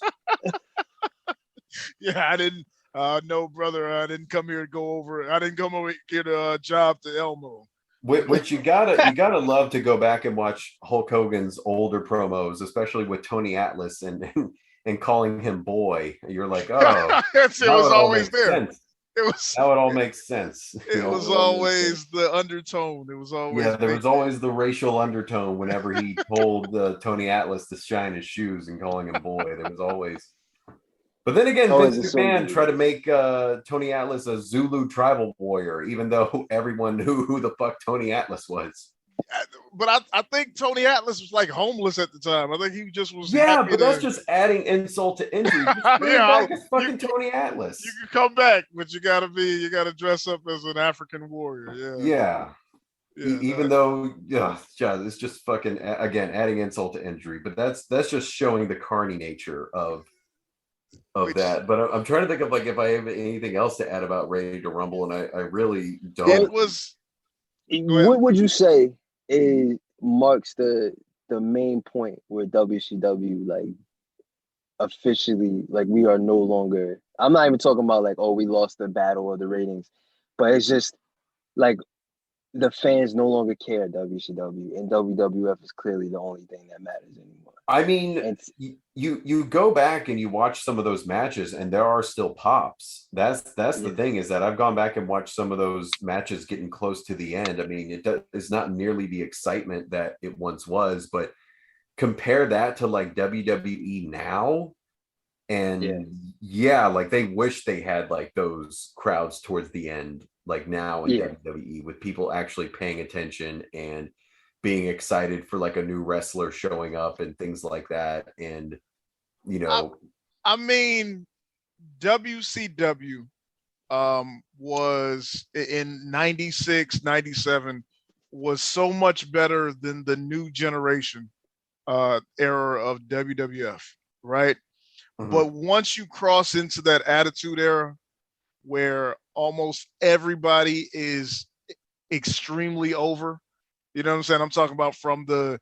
Yeah, I didn't. No, brother, I didn't come here to go over. I didn't come over here to job to Elmo. Which you gotta love to go back and watch Hulk Hogan's older promos, especially with Tony Atlas and calling him boy. You're like, oh, it was always there. Sense. It was. Now it all makes sense. It was always the undertone. It was always. Yeah, there was always the racial undertone whenever he told Tony Atlas to shine his shoes and calling him boy. There was always. But then again, Vince McMahon tried to make Tony Atlas a Zulu tribal warrior, even though everyone knew who the fuck Tony Atlas was. But I think Tony Atlas was like homeless at the time. I think he just was. Yeah, but that's just adding insult to injury. It's fucking Tony Atlas. You can come back, but you gotta dress up as an African warrior. Yeah. Even though, it's just fucking again adding insult to injury. But that's just showing the carny nature of that. But I'm trying to think of like if I have anything else to add about Ready to Rumble, and I really don't. It was. What would you say marks the main point where WCW like officially like we are no longer? I'm not even talking about like, oh, we lost the battle or the ratings, but it's just like the fans no longer care WCW, and WWF is clearly the only thing that matters anymore. I mean, you go back and you watch some of those matches, and there are still pops. That's the thing, is that I've gone back and watched some of those matches getting close to the end. I mean, it's not nearly the excitement that it once was, but compare that to like WWE now, and like they wish they had like those crowds towards the end, like now in WWE, with people actually paying attention and being excited for like a new wrestler showing up and things like that. And I mean, WCW was in 96, 97 was so much better than the new generation era of WWF, right? Mm-hmm. But once you cross into that Attitude Era where almost everybody is extremely over, you know what I'm saying? I'm talking about from the,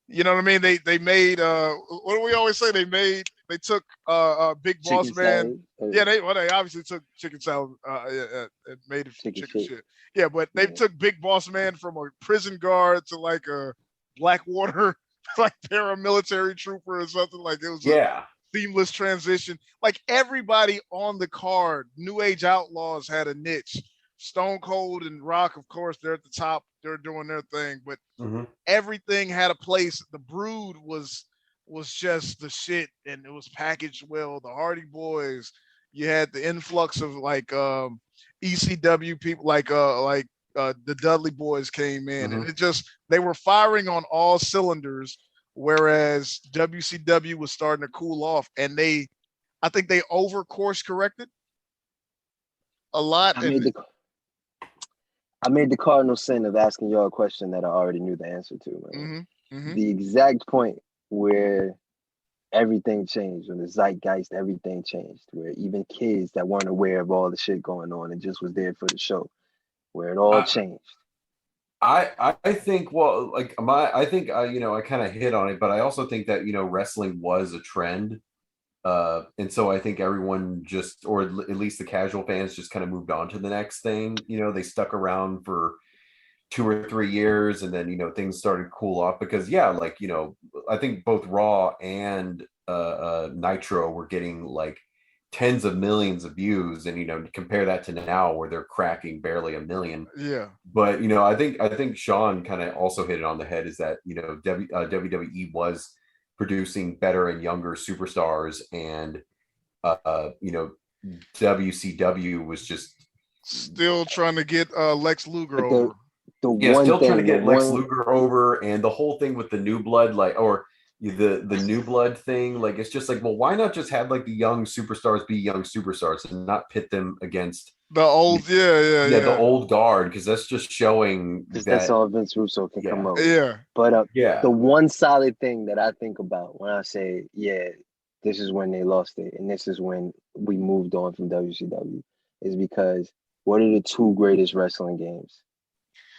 you know what I mean? They made what do we always say? They took Big Boss chicken Man. Salad. Yeah, they obviously took chicken salad and made it from chicken shit. Yeah, but they took Big Boss Man from a prison guard to like a Blackwater like paramilitary trooper or something. Like it was a seamless transition. Like everybody on the card, New Age Outlaws had a niche. Stone Cold and Rock, of course, they're at the top. They're doing their thing, but everything had a place. The Brood was just the shit, and it was packaged well. The Hardy Boys, you had the influx of like ECW people, like the Dudley Boys came in, and they were firing on all cylinders. Whereas WCW was starting to cool off, and I think they over course corrected a lot. I made the cardinal sin of asking y'all a question that I already knew the answer to, man. The exact point where everything changed, when the zeitgeist, everything changed, where even kids that weren't aware of all the shit going on and just was there for the show, where it all changed. I think, well, like I think I kind of hit on it, but I also think that wrestling was a trend. And so I think everyone just, or at least the casual fans, just kind of moved on to the next thing. They stuck around for 2 or 3 years, and then things started to cool off because I think both Raw and Nitro were getting like tens of millions of views, and compare that to now where they're cracking barely 1 million. But I think Sean kind of also hit it on the head, is that WWE was producing better and younger superstars, and WCW was just still trying to get Lex Luger over. Still trying to get Lex Luger over, and the whole thing with the new blood, the new blood thing. Like, it's just like, well, why not just have like the young superstars be young superstars and not pit them against the old, the old guard, because that's just showing Because that that's all Vince Russo can come up with. Yeah. But yeah. the one solid thing that I think about when I say, yeah, this is when they lost it, and this is when we moved on from WCW, is because what are the two greatest wrestling games?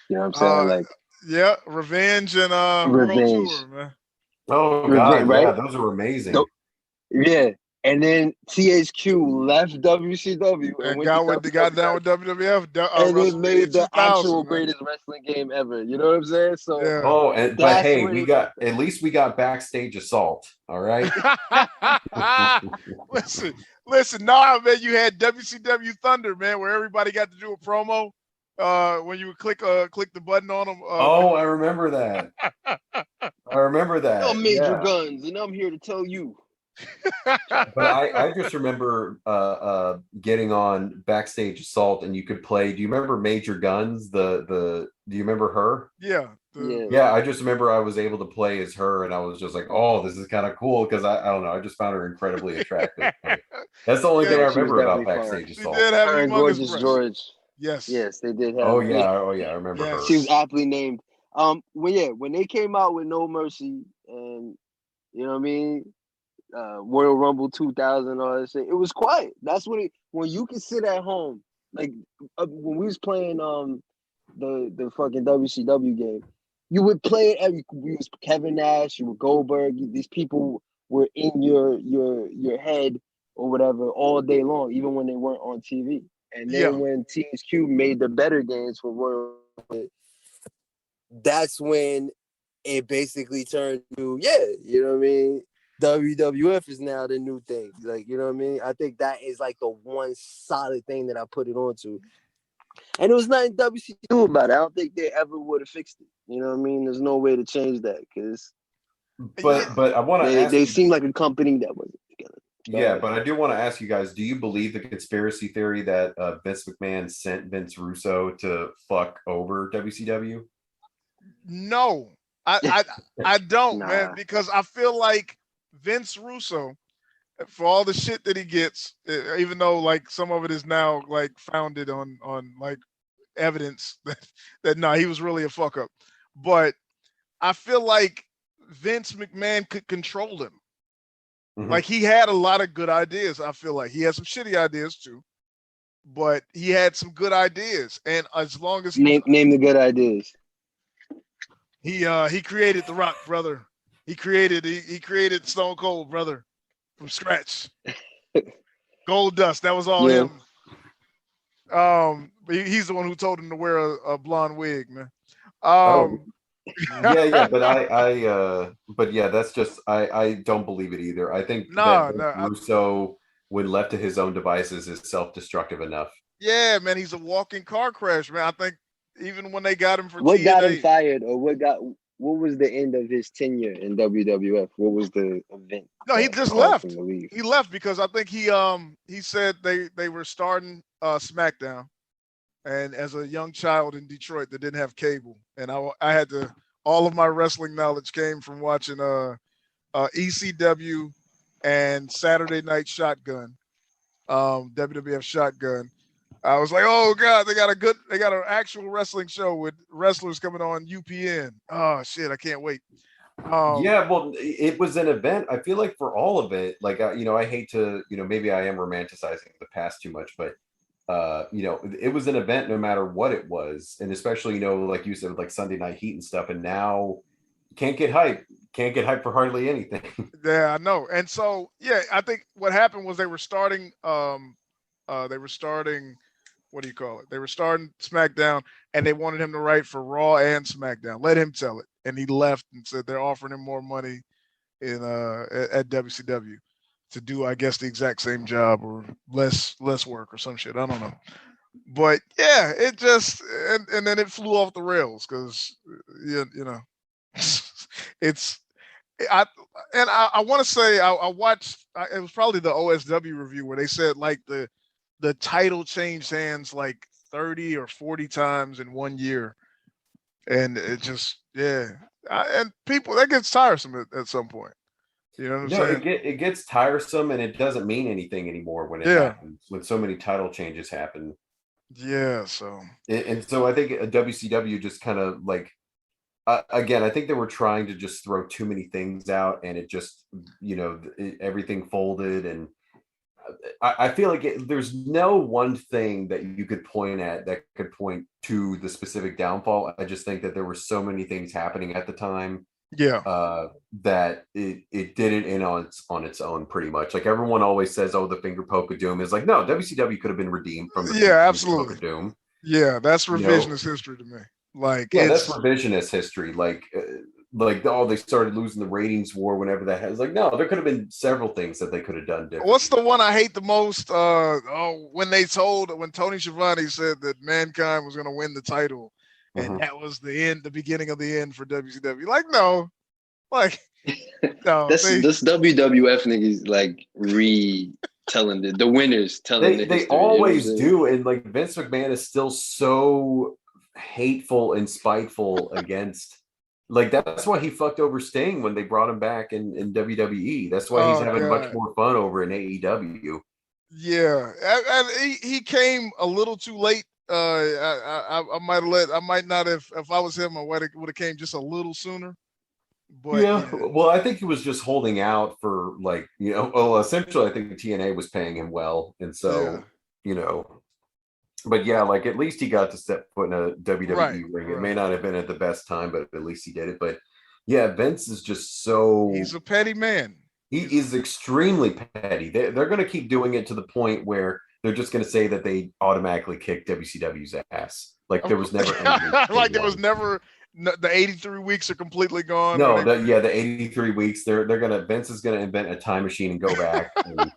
You know what I'm saying? Like, yeah, Revenge and Revenge. World Tour, man. Oh Revenge, God, yeah, right? those are amazing. Yeah. And then THQ left WCW And got down with WWF. and it WrestleMania made the 2000, actual man. greatest wrestling game ever. You know what I'm saying? So Yeah. Oh, but That's hey, when we it- got at least we got Backstage Assault. All right. listen. No, man, you had WCW Thunder, man, where everybody got to do a promo. When you would click the button on them. Oh, I remember that. I remember that. I'm Major Yeah. Guns, and I'm here to tell you. But I just remember getting on Backstage Assault, and you could play. Do you remember Major Guns? Do you remember her? Yeah. Yeah, I just remember I was able to play as her, and I was just like, oh, this is kind of cool, because I don't know, I just found her incredibly attractive. That's the only thing I she was remember about definitely Backstage She Assault. did have Her and humongous Gorgeous breasts. George. Yes, they did have. Oh yeah, I remember Yes. her. She was aptly named. When they came out with No Mercy and you know what I mean, Royal Rumble 2000, all that shit, it was quiet. That's when you can sit at home, like when we was playing the fucking WCW game, you would play it we was Kevin Nash, you were Goldberg, these people were in your head or whatever all day long, even when they weren't on TV. And then when THQ made the better games for Royal Rumble, that's when it basically turned to, you know what I mean? WWF is now the new thing. Like, you know what I mean? I think that is like the one solid thing that I put it onto. And there was nothing WCW do about it. I don't think they ever would have fixed it. You know what I mean? There's no way to change that because But I want to ask they you, seem like a company that wasn't together. yeah, but I do want to ask you guys, do you believe the conspiracy theory that Vince McMahon sent Vince Russo to fuck over WCW? No, I don't, Nah. man, because I feel like Vince Russo, for all the shit that he gets, even though like some of it is now like founded on like evidence that no, he was really a fuck up, but I feel like Vince McMahon could control him. Mhm. Like he had a lot of good ideas. I feel like he had some shitty ideas too, but he had some good ideas, and as long as Name the good ideas. he created The Rock, brother. He created Stone Cold, brother, from scratch. Gold Dust, that was all him. He's the one who told him to wear a blonde wig, man. Yeah, but yeah, that's just I don't believe it either. I think that Russo, when left to his own devices, is self-destructive enough. Yeah, man, he's a walking car crash, man. I think even when they got him for what TNA, got him fired, or what was the end of his tenure in WWF? What was the event? No, he just left. He left because I think he said they were starting SmackDown, and as a young child in Detroit that didn't have cable, and I had to, all of my wrestling knowledge came from watching ECW and Saturday Night Shotgun, WWF Shotgun. I was like, oh God, they got an actual wrestling show with wrestlers coming on UPN. Oh shit, I can't wait. Yeah, well, it was an event. I feel like for all of it, like I hate to, maybe I am romanticizing the past too much, but it was an event no matter what it was, and especially like you said, with like Sunday Night Heat and stuff. And now can't get hype for hardly anything. Yeah, I know. And so I think what happened was they were starting. What do you call it? They were starting SmackDown, and they wanted him to write for Raw and SmackDown. Let him tell it, and he left and said they're offering him more money at WCW to do, I guess, the exact same job or less work or some shit. I don't know, but yeah, it just and then it flew off the rails because it's. I want to say I watched. It was probably the OSW review where they said like the title changed hands like 30 or 40 times in 1 year, and it just Yeah. And people, that gets tiresome at some point. You know what I'm No, saying? it gets tiresome, and it doesn't mean anything anymore when it happens. When so many title changes happen. Yeah. So. And so I think WCW just kind of like, again, I think they were trying to just throw too many things out, and it just, everything folded. And I feel like there's no one thing that you could point at that could point to the specific downfall. I just think that there were so many things happening at the time. Yeah. That it did it in on its own pretty much. Like everyone always says, oh, the finger poke of doom is like, no, WCW could have been redeemed from the absolutely poke of doom. Yeah, that's revisionist history to me. Like, that's revisionist history. Like they started losing the ratings war whenever that has. Like, no, there could have been several things that they could have done different. What's the one I hate the most? When Tony Schiavone said that Mankind was going to win the title. And that was the beginning of the end for WCW. Like, no. Like, no. This WWF niggas like telling the winners telling the history. They always do. And like Vince McMahon is still so hateful and spiteful against. Like, that's why he fucked over Sting when they brought him back in WWE. That's why he's having much more fun over in AEW. Yeah. And he came a little too late. I might not have, if I was him, I would have came just a little sooner. But well, I think he was just holding out for essentially I think TNA was paying him well, and so but yeah, like at least he got to step foot in a WWE ring. It may not have been at the best time, but at least he did it. But yeah, Vince is just he's a petty man. He is extremely petty. They're going to keep doing it to the point where they're just going to say that they automatically kicked WCW's ass. Like there was never there was never the 83 weeks are completely gone. No, the 83 weeks. Vince is gonna invent a time machine and go back. And,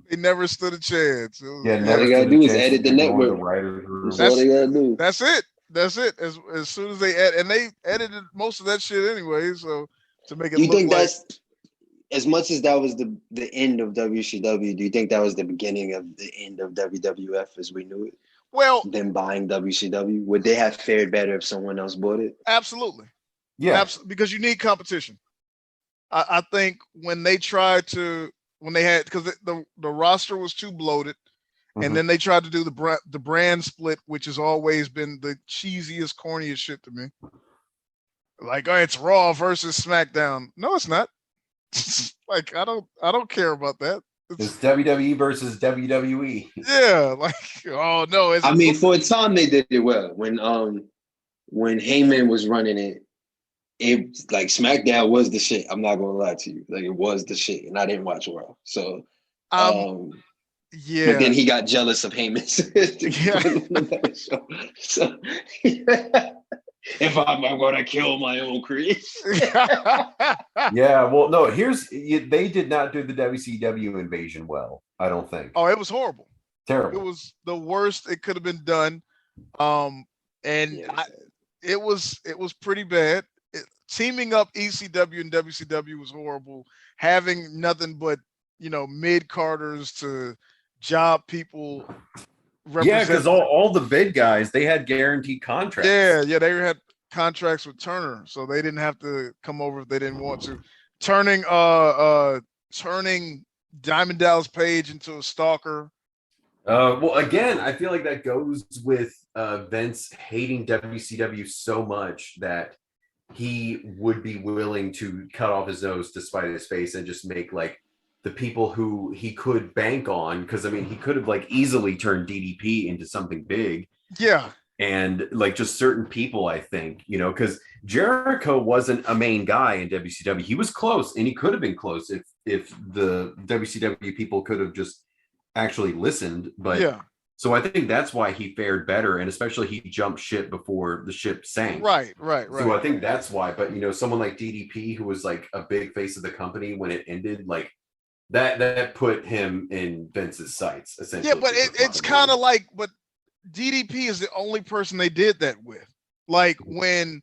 they never stood a chance. All they gotta do is edit the network. That's all they gotta do. That's it. As soon as they edit, and they edited most of that shit anyway. So to make it, do you think that's as much as that was the end of WCW? Do you think that was the beginning of the end of WWF as we knew it? Well, them buying WCW, would they have fared better if someone else bought it? Absolutely. Yeah. Because you need competition. I think when they had, because the roster was too bloated, and then they tried to do the brand split, which has always been the cheesiest, corniest shit to me. Like, oh, it's Raw versus SmackDown. No, it's not. Like, I don't care about that. It's WWE versus WWE. Yeah, like, oh no. I mean, for a time they did it well. When Heyman was running it like SmackDown was the shit. I'm not gonna lie to you. Like, it was the shit, and I didn't watch Raw. So yeah. But then he got jealous of Heyman. So if I'm gonna kill my own creation. Yeah, well, no, they did not do the WCW invasion well, I don't think. Oh, it was horrible. Terrible. It was the worst it could have been done. It was pretty bad. Teaming up ECW and WCW was horrible. Having nothing but, mid-carders to job people. Yeah, because all the bid guys, they had guaranteed contracts. Yeah, they had contracts with Turner, so they didn't have to come over if they didn't want to. Turning Diamond Dallas Page into a stalker. Well, again, I feel like that goes with Vince hating WCW so much that he would be willing to cut off his nose to spite his face and just make like the people who he could bank on, because I mean he could have like easily turned DDP into something big. Yeah. And like just certain people, I think, because Jericho wasn't a main guy in WCW. He was close, and he could have been close if the WCW people could have just actually listened. But yeah. So I think that's why he fared better, and especially he jumped ship before the ship sank. Right. So I think that's why. But someone like DDP, who was like a big face of the company when it ended, like that put him in Vince's sights, essentially. Yeah, but it's kind of like, but DDP is the only person they did that with. Like when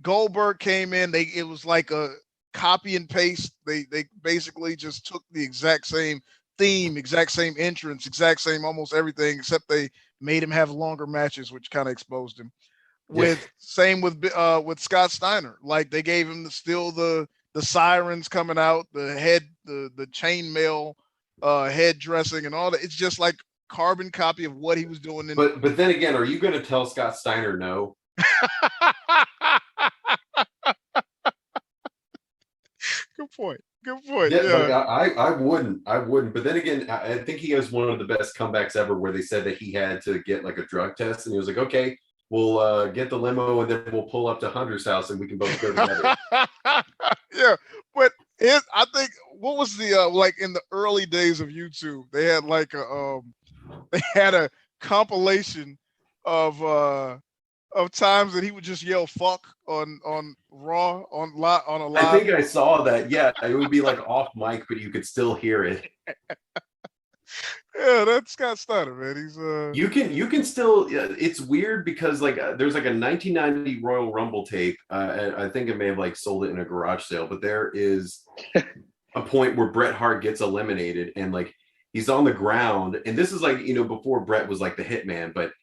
Goldberg came in, it was like a copy and paste. They basically just took the exact same theme, exact same entrance, exact same almost everything, except they made him have longer matches, which kind of exposed him. Same with Scott Steiner. Like they gave him the sirens coming out, the chainmail head dressing and all that. It's just like carbon copy of what he was doing. But then again, are you going to tell Scott Steiner no? Good point. Yeah. Like I wouldn't. But then again, I think he has one of the best comebacks ever, where they said that he had to get like a drug test, and he was like, "Okay, we'll get the limo, and then we'll pull up to Hunter's house, and we can both go together." Yeah, but I think what was the like in the early days of YouTube, they had like a compilation of times that he would just yell "fuck" on Raw on a live. I think I saw that. Yeah, it would be like off mic, but you could still hear it. Yeah, that's Scott Steiner, man. He's You can still. It's weird because like there's like a 1990 Royal Rumble tape. I think I may have like sold it in a garage sale, but there is a point where Bret Hart gets eliminated and like he's on the ground, and this is like before Bret was like the Hitman, but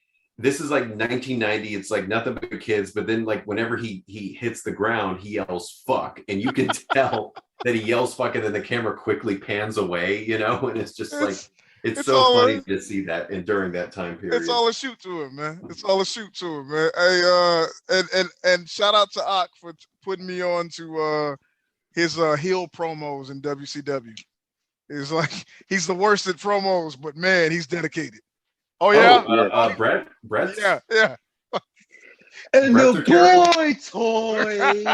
this is like 1990. It's like nothing but kids. But then like whenever he hits the ground, he yells "fuck," and you can tell that he yells "fuck," and then the camera quickly pans away, and it's just like. It's so funny to see that, and during that time period, it's all a shoot to him, man. It's all a shoot to him, man. Hey, and shout out to Ak for putting me on to his heel promos in WCW. It's like he's the worst at promos, but man, he's dedicated. Oh yeah, Brett. Yeah. And the boy toy.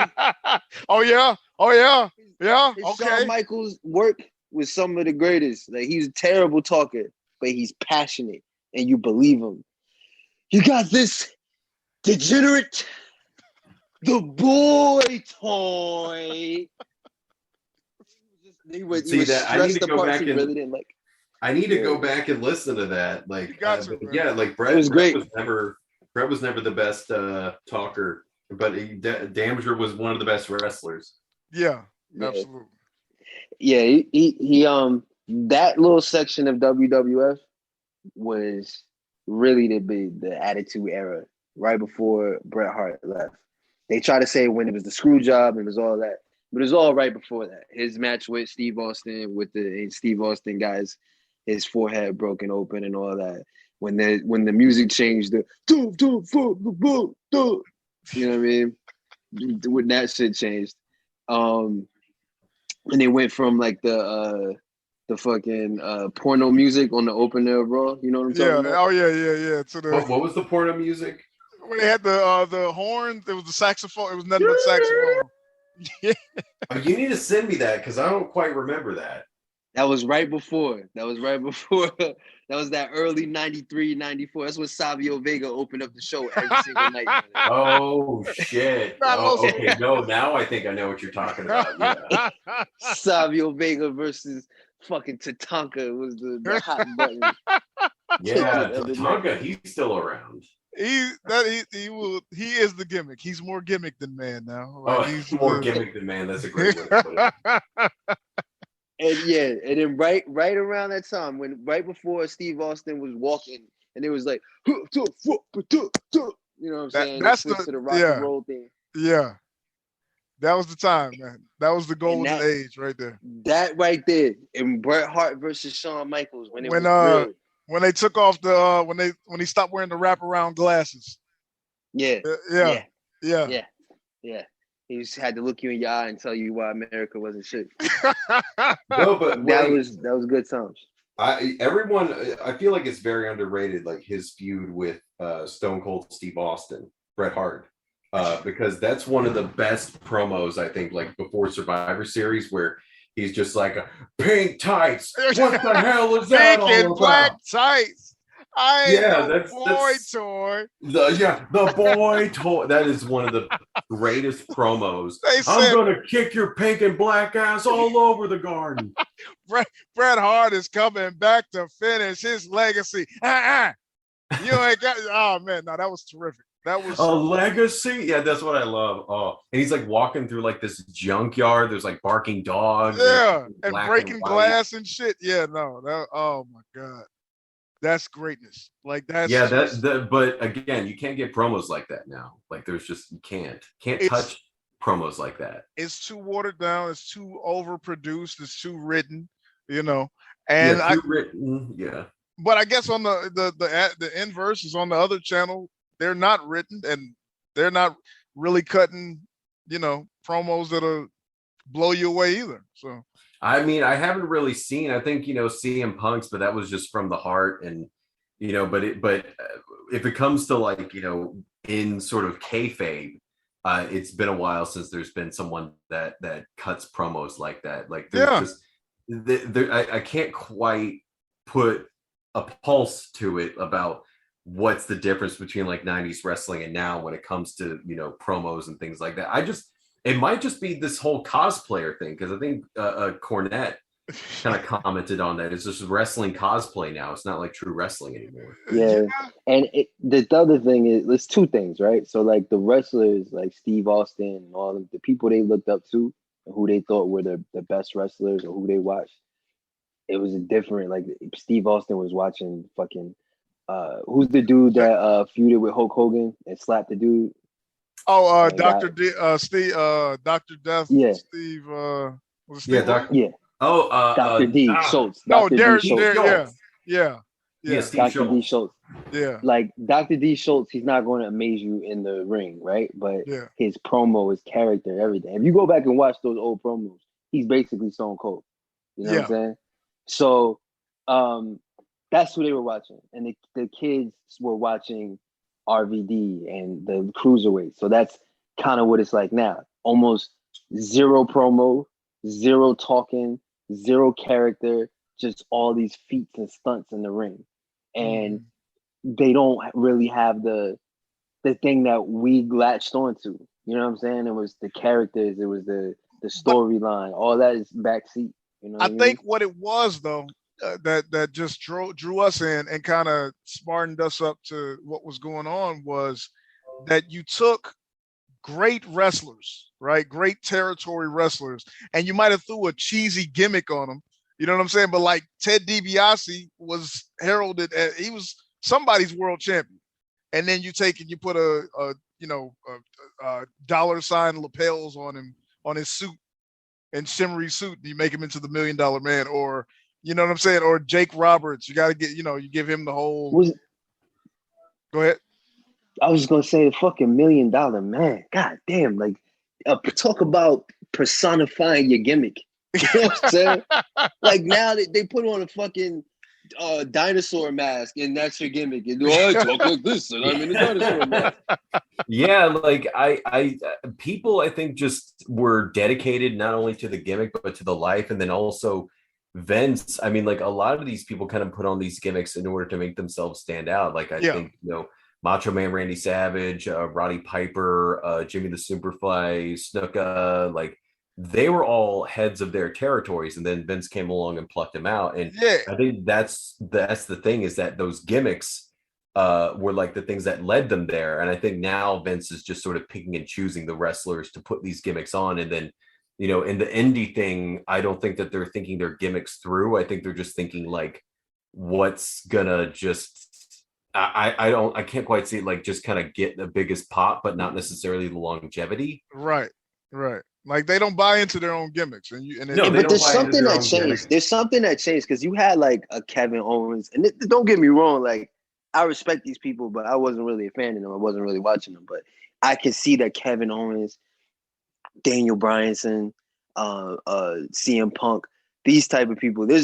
Oh yeah. Okay. Shawn Michaels work with some of the greatest. Like he's a terrible talker, but he's passionate, and you believe him. You got this degenerate, the boy toy. He would that. I need to go back and really didn't like. I need to go back and listen to that. Like, you got to, yeah, like Brett was great. Brett was never the best talker, but Damager was one of the best wrestlers. Yeah, absolutely. Yeah, he that little section of WWF was really the Attitude Era, right before Bret Hart left. They try to say when it was the screw job and it was all that, but it was all right before that. His match with Steve Austin, Steve Austin guys, his forehead broken open and all that. When the music changed, you know what I mean? When that shit changed. And they went from like the fucking porno music on the opener of Raw. You know what I'm talking about? Oh yeah. To the what was the porno music? When they had the horns, there was the saxophone. It was nothing but saxophone. Yeah. You need to send me that because I don't quite remember that. That was right before. That was that early 93, 94. That's when Savio Vega opened up the show every single night. Oh, shit. Okay. No, now I think I know what you're talking about. Yeah. Savio Vega versus fucking Tatanka was the hot button. Yeah, Tatanka, he's still around. He is the gimmick. He's more gimmick than man now. Like, he's more gimmick than man. That's a great way to put it. And then right around that time, right before Steve Austin was walking, and it was like, you know what I'm saying? That's to the rock and roll thing. Yeah, that was the time, man. That was the golden age right there. That right there, and Bret Hart versus Shawn Michaels when they took off the when he stopped wearing the wraparound glasses. Yeah. He just had to look you in your eye and tell you why America wasn't shit. No, but that was good times. I feel like it's very underrated, like his feud with Stone Cold Steve Austin, Bret Hart, because that's one of the best promos, I think, like before Survivor Series, where he's just like, pink tights. What the hell is that all about? Pink and black tights. That's boy toy. The boy toy. That is one of the greatest promos. I'm gonna kick your pink and black ass all over the garden. Bret Hart is coming back to finish his legacy. You ain't got. Oh man, no, that was terrific. That was a legacy. Yeah, that's what I love. Oh, and he's like walking through like this junkyard. There's like barking dogs. Yeah, and breaking glass and shit. Yeah, no. Oh my god. that's greatness. Like that's but again, you can't get promos like that now. Like there's just you can't touch promos like that. It's too watered down. It's too overproduced. It's too written. And too written. Yeah. But I guess on the inverse is on the other channel. They're not written and they're not really cutting, promos that'll blow you away either. So I mean, I haven't really seen. I think CM Punk's, but that was just from the heart, and But if it comes to like in sort of kayfabe, it's been a while since there's been someone that cuts promos like that. Like there's I can't quite put a pulse to it about what's the difference between like 90s wrestling and now when it comes to promos and things like that. It might just be this whole cosplayer thing, because I think Cornette kind of commented on that. It's just wrestling cosplay now. It's not like true wrestling anymore. Yeah. And the other thing is, there's two things, right? So like the wrestlers like Steve Austin and all of the people they looked up to, who they thought were the best wrestlers or who they watched, it was a different, like Steve Austin was watching fucking who's the dude that feuded with Hulk Hogan and slapped the dude? Oh, Dr. Death. Yeah. Steve. Yeah. Oh, Dr. D. Schultz. No, Dr. D. Schultz. Yeah. Dr. D. Schultz. Yeah. Like Dr. D. Schultz, he's not going to amaze you in the ring, right? But his promo, his character, everything. If you go back and watch those old promos, he's basically Stone Cold. You know what I'm saying? So that's who they were watching. And the kids were watching RVD and the cruiserweight. So that's kind of what it's like now. Almost zero promo, zero talking, zero character, just all these feats and stunts in the ring. And they don't really have the thing that we latched onto. You know what I'm saying? It was the characters, it was the storyline. All that is backseat. You know I think what it was though, that just drew us in and kind of smartened us up to what was going on was that you took great wrestlers, right? Great territory wrestlers, and you might have threw a cheesy gimmick on them. You know what I'm saying? But like Ted DiBiase was heralded as he was somebody's world champion, and then you put a dollar sign lapels on him, on his suit and shimmery suit, and you make him into the $1 Million Man, or you know what I'm saying? Or Jake Roberts. You got to get, you give him the whole. Go ahead. I was just going to say the fucking $1 Million Man. God damn. Like, talk about personifying your gimmick. You know what I'm saying? Like, now they put on a fucking dinosaur mask, and that's your gimmick. And I talk like this, and I'm in a dinosaur mask. Yeah, like I people I think just were dedicated not only to the gimmick but to the life, and then also Vince. I mean, like a lot of these people kind of put on these gimmicks in order to make themselves stand out. Like I think Macho Man Randy Savage, Roddy Piper, Jimmy the Superfly, Snuka, like they were all heads of their territories, and then Vince came along and plucked them out. And I think that's the thing, is that those gimmicks were like the things that led them there. And I think now Vince is just sort of picking and choosing the wrestlers to put these gimmicks on. And then, in the indie thing, I don't think that they're thinking their gimmicks through. I think they're just thinking like, what's gonna just, I can't quite see it, like just kind of get the biggest pop, but not necessarily the longevity. Right. Like they don't buy into their own gimmicks, but there's something that changed. There's something that changed because you had like a Kevin Owens, and don't get me wrong, like I respect these people, but I wasn't really a fan of them. I wasn't really watching them, but I could see that Kevin Owens, Daniel Bryanson, CM Punk, these type of people. There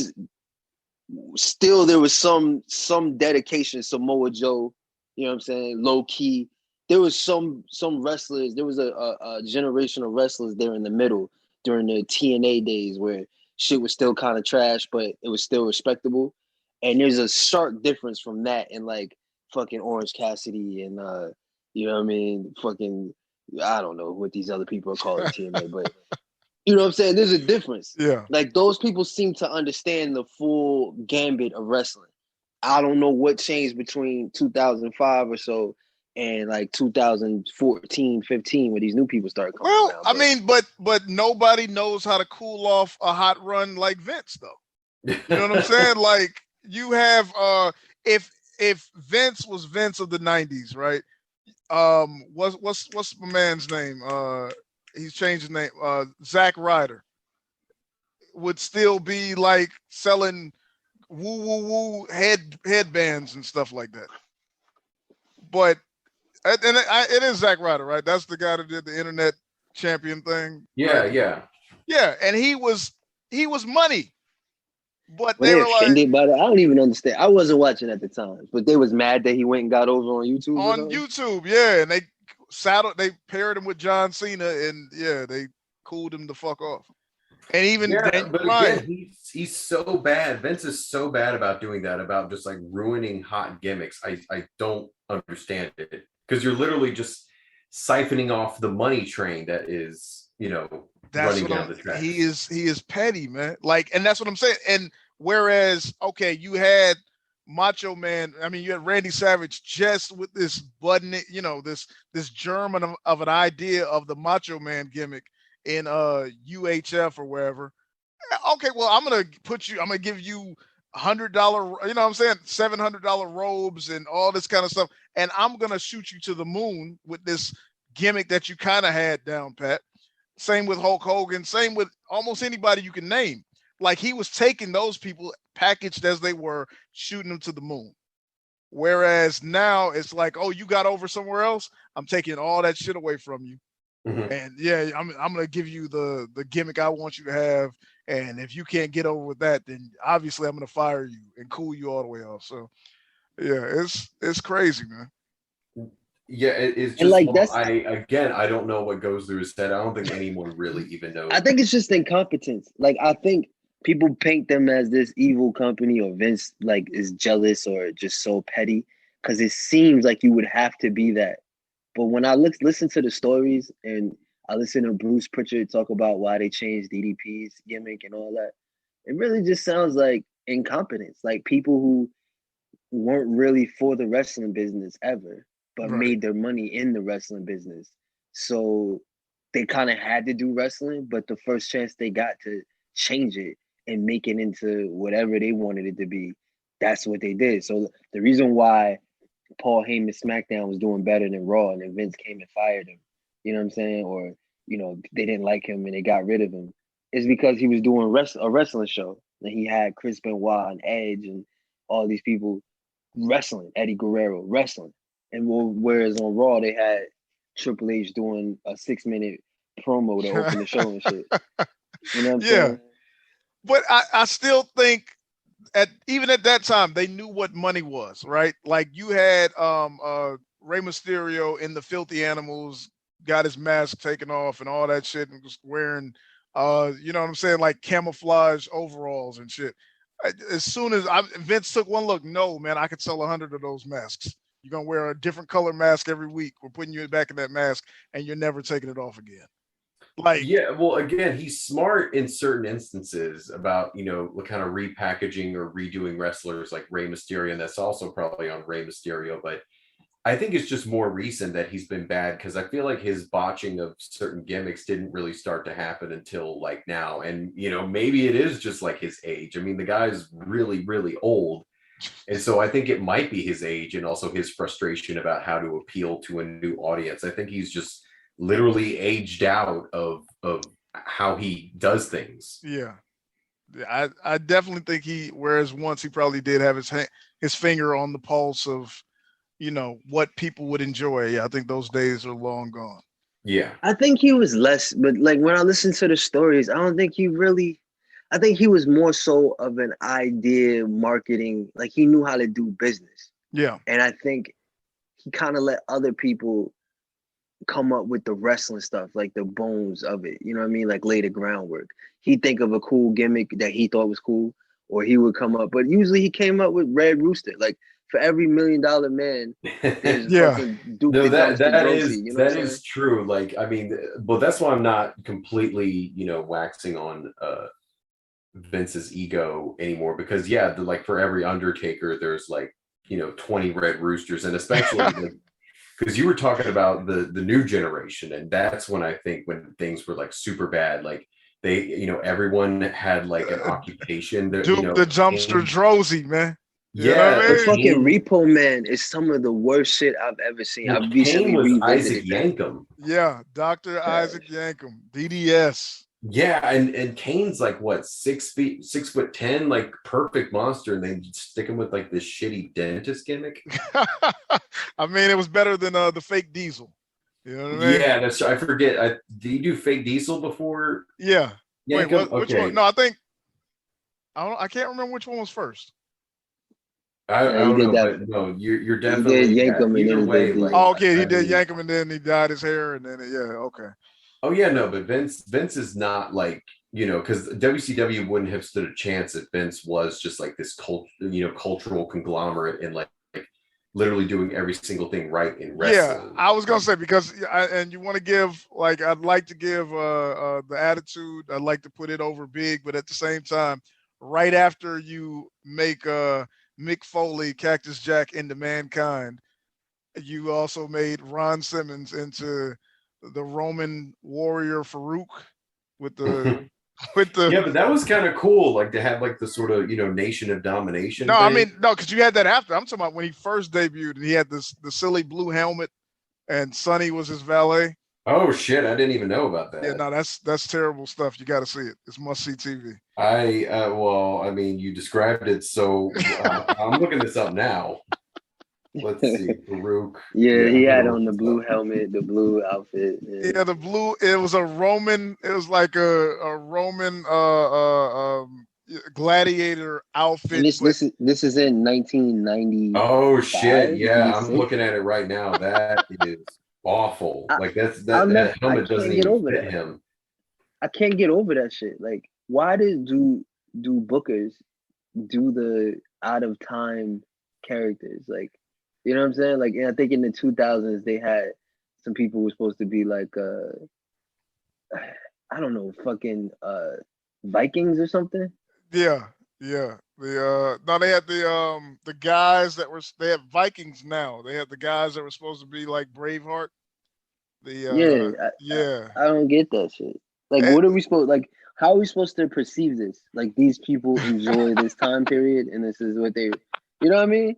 was some dedication. Samoa Joe, you know what I'm saying, low key. There was some wrestlers. There was a generation of wrestlers there in the middle during the TNA days where shit was still kind of trash, but it was still respectable. And there's a stark difference from that and like fucking Orange Cassidy and you know what I mean, fucking I don't know what these other people are calling TNA, but you know what I'm saying. There's a difference. Yeah, like those people seem to understand the full gambit of wrestling. I don't know what changed between 2005 or so and like 2014, 15, when these new people started coming around. I mean, but nobody knows how to cool off a hot run like Vince, though. You know what I'm saying? Like you have if Vince was Vince of the '90s, right? What's my man's name? He's changed his name. Zack Ryder would still be like selling woo woo woo headbands and stuff like that. But it is Zack Ryder, right? That's the guy that did the internet champion thing. Yeah, right? yeah. And he was money. But Were they they were offended by that? I don't even understand. I wasn't watching at the time, but they was mad that he went and got over on YouTube. on YouTube, yeah, and they paired him with John Cena, and yeah, they cooled him the fuck off. And even but again, he's so bad. Vince is so bad about doing that, about just like ruining hot gimmicks. I don't understand it, because you're literally just siphoning off the money train that is, running down the track. He is petty, man. Like, and that's what I'm saying. And whereas, okay, you had Macho Man, I mean, you had Randy Savage just with this button, this German of an idea of the Macho Man gimmick in UHF or wherever. Okay, well, I'm gonna give you $100, $700 robes and all this kind of stuff, and I'm gonna shoot you to the moon with this gimmick that you kind of had down pat. Same with Hulk Hogan, same with almost anybody you can name. Like, he was taking those people packaged as they were, shooting them to the moon. Whereas now it's like, oh, you got over somewhere else, I'm taking all that shit away from you. Mm-hmm. And yeah, I'm gonna give you the gimmick I want you to have. And if you can't get over with that, then obviously I'm gonna fire you and cool you all the way off. So yeah, it's crazy, man. Yeah, it's just, And like I don't know what goes through his head. I don't think anyone really even knows. I think it's just incompetence. Like, I think people paint them as this evil company, or Vince like is jealous or just so petty, because it seems like you would have to be that. But when I listen to the stories, and I listen to Bruce Pritchard talk about why they changed DDP's gimmick and all that, it really just sounds like incompetence. Like, people who weren't really for the wrestling business ever, but made their money in the wrestling business. So they kind of had to do wrestling, but the first chance they got to change it and make it into whatever they wanted it to be, that's what they did. So the reason why Paul Heyman's SmackDown was doing better than Raw, and then Vince came and fired him, you know what I'm saying? Or, they didn't like him and they got rid of him, is because he was doing a wrestling show. And he had Chris Benoit and Edge and all these people wrestling, Eddie Guerrero wrestling. And whereas on Raw, they had Triple H doing a 6-minute promo to open the show and shit. You know what I'm saying? But I still think even at that time, they knew what money was, right? Like, you had Rey Mysterio in the Filthy Animals, got his mask taken off and all that shit, and was wearing, you know what I'm saying, like camouflage overalls and shit. As soon as Vince took one look, no, man, I could sell 100 of those masks. You're going to wear a different color mask every week. We're putting you back in that mask, and you're never taking it off again. Like, yeah, well, again, he's smart in certain instances about, kind of repackaging or redoing wrestlers like Rey Mysterio, and that's also probably on Rey Mysterio. But I think it's just more recent that he's been bad, because I feel like his botching of certain gimmicks didn't really start to happen until like now. And, maybe it is just like his age. I mean, the guy's really, really old. And so I think it might be his age and also his frustration about how to appeal to a new audience. I think he's just literally aged out of how he does things. Yeah. I definitely think whereas once he probably did have his finger on the pulse of, what people would enjoy. Yeah, I think those days are long gone. Yeah. I think he was less, but like when I listen to the stories, I think he was more so of an idea marketing, like he knew how to do business. Yeah. And I think he kind of let other people come up with the wrestling stuff, like the bones of it. You know what I mean? Like, lay the groundwork. He'd think of a cool gimmick that he thought was cool, or he would come up, but usually he came up with Red Rooster. Like, for every $1 million man, there's fucking Duke that is true. Like, I mean, but that's why I'm not completely, waxing on Vince's ego anymore, because like for every Undertaker, there's like 20 Red Roosters, and especially because you were talking about the new generation, and that's when I think when things were like super bad, like they everyone had like an occupation. Duke the Jumpster Drozy, man. You know what I The mean? fucking Repo Man is some of the worst shit I've ever seen. I've recently Kane was revisited Isaac that. Yankem. Yeah, Dr. Isaac Yankem, DDS. Yeah, and Kane's like what 6'10", like perfect monster, and they stick him with like this shitty dentist gimmick. I mean, it was better than the fake Diesel. You know what I mean? Yeah, that's I forget. Did you do fake Diesel before? Yeah. Wait, Yankem? which Okay. one? No, I can't remember which one was first. I Yeah, he don't did know, that. but no, you're He definitely did Yankem and either then he way. did Like, Oh, okay, he I did mean, yank him and then he dyed his hair and then okay. oh yeah, no, but Vince is not like, because WCW wouldn't have stood a chance if Vince was just like this cultural conglomerate and like literally doing every single thing right in wrestling. Yeah, I was gonna say because and you want to give like I'd like to give the Attitude. I'd like to put it over big, but at the same time, right after you make Mick Foley, Cactus Jack into Mankind, you also made Ron Simmons into the Roman warrior Farouk with the Yeah, but that was kind of cool, like to have like the sort of nation of domination. No, thing. I mean no, because you had that after. I'm talking about when he first debuted and he had the silly blue helmet and Sonny was his valet. Oh shit, I didn't even know about that. Yeah, no, that's terrible stuff. You got to see it. It's must see TV. Well, I mean, you described it, so I'm looking this up now. Let's see, Farouk. Yeah, he had on the blue helmet, the blue outfit. Yeah, the blue. It was a Roman. It was like a Roman gladiator outfit. And this is in 1990. Oh shit! Yeah, 96? I'm looking at it right now. That is awful. Like that helmet I doesn't can't get even over fit that. him. I can't get over that shit. Like, why do bookers do the out of time characters? Like, you know what I'm saying? Like, I think in the 2000s they had some people who were supposed to be like I don't know, fucking Vikings or something. Yeah. No, they had the guys that were they have Vikings now. They had the guys that were supposed to be like Braveheart. I don't get that shit. Like, what are we supposed like? How are we supposed to perceive this? Like, these people enjoy this time period, and this is what they, you know what I mean?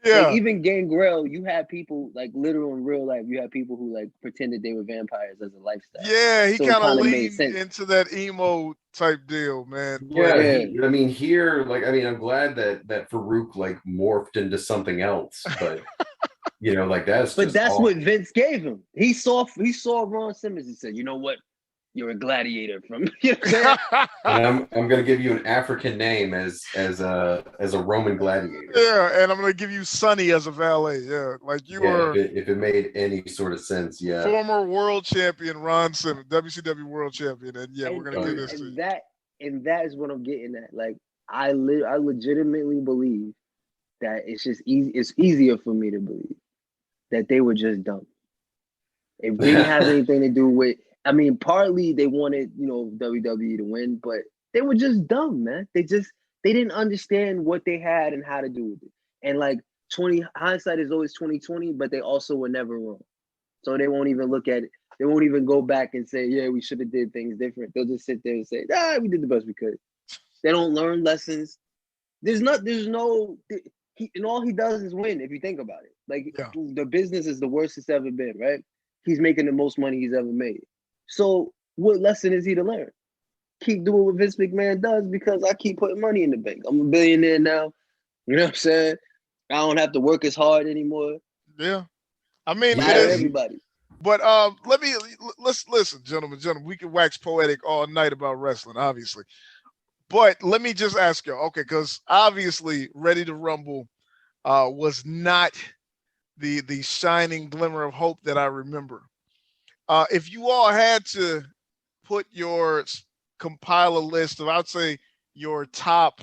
Yeah. Like, even Gangrel, you had people like literal in real life. You had people who like pretended they were vampires as a lifestyle. Yeah, he So it kind of kinda made leaned sense. into that emo type deal, man. Yeah, I mean, here, like, I mean, I'm glad that Farouk like morphed into something else, but like that's. But just that's awful. what Vince gave him. He saw Ron Simmons. He said, "You know what? You're a gladiator from." You know what I'm saying? And I'm gonna give you an African name as a Roman gladiator. Yeah, and I'm gonna give you Sonny as a valet. Yeah, like you were. If it made any sort of sense, yeah. Former world champion Ron Simmons, WCW world champion, and we're gonna do this to you. That is what I'm getting at. Like, I legitimately believe that it's just easy. It's easier for me to believe that they were just dumb. It didn't have anything to do with. I mean, partly they wanted, WWE to win, but they were just dumb, man. They didn't understand what they had and how to do with it. And like hindsight is always 20/20, but they also were never wrong. So they won't even look at it. They won't even go back and say, yeah, we should have did things different. They'll just sit there and say, we did the best we could. They don't learn lessons. And all he does is win, if you think about it. Like, the business is the worst it's ever been, right? He's making the most money he's ever made. So what lesson is he to learn? Keep doing what Vince McMahon does because I keep putting money in the bank. I'm a billionaire now. You know what I'm saying? I don't have to work as hard anymore. Yeah. I mean, it is everybody. But let's listen, gentlemen. We can wax poetic all night about wrestling, obviously. But let me just ask you, okay, because obviously Ready to Rumble was not the shining glimmer of hope that I remember. If you all had to compile a list of, I'd say, your top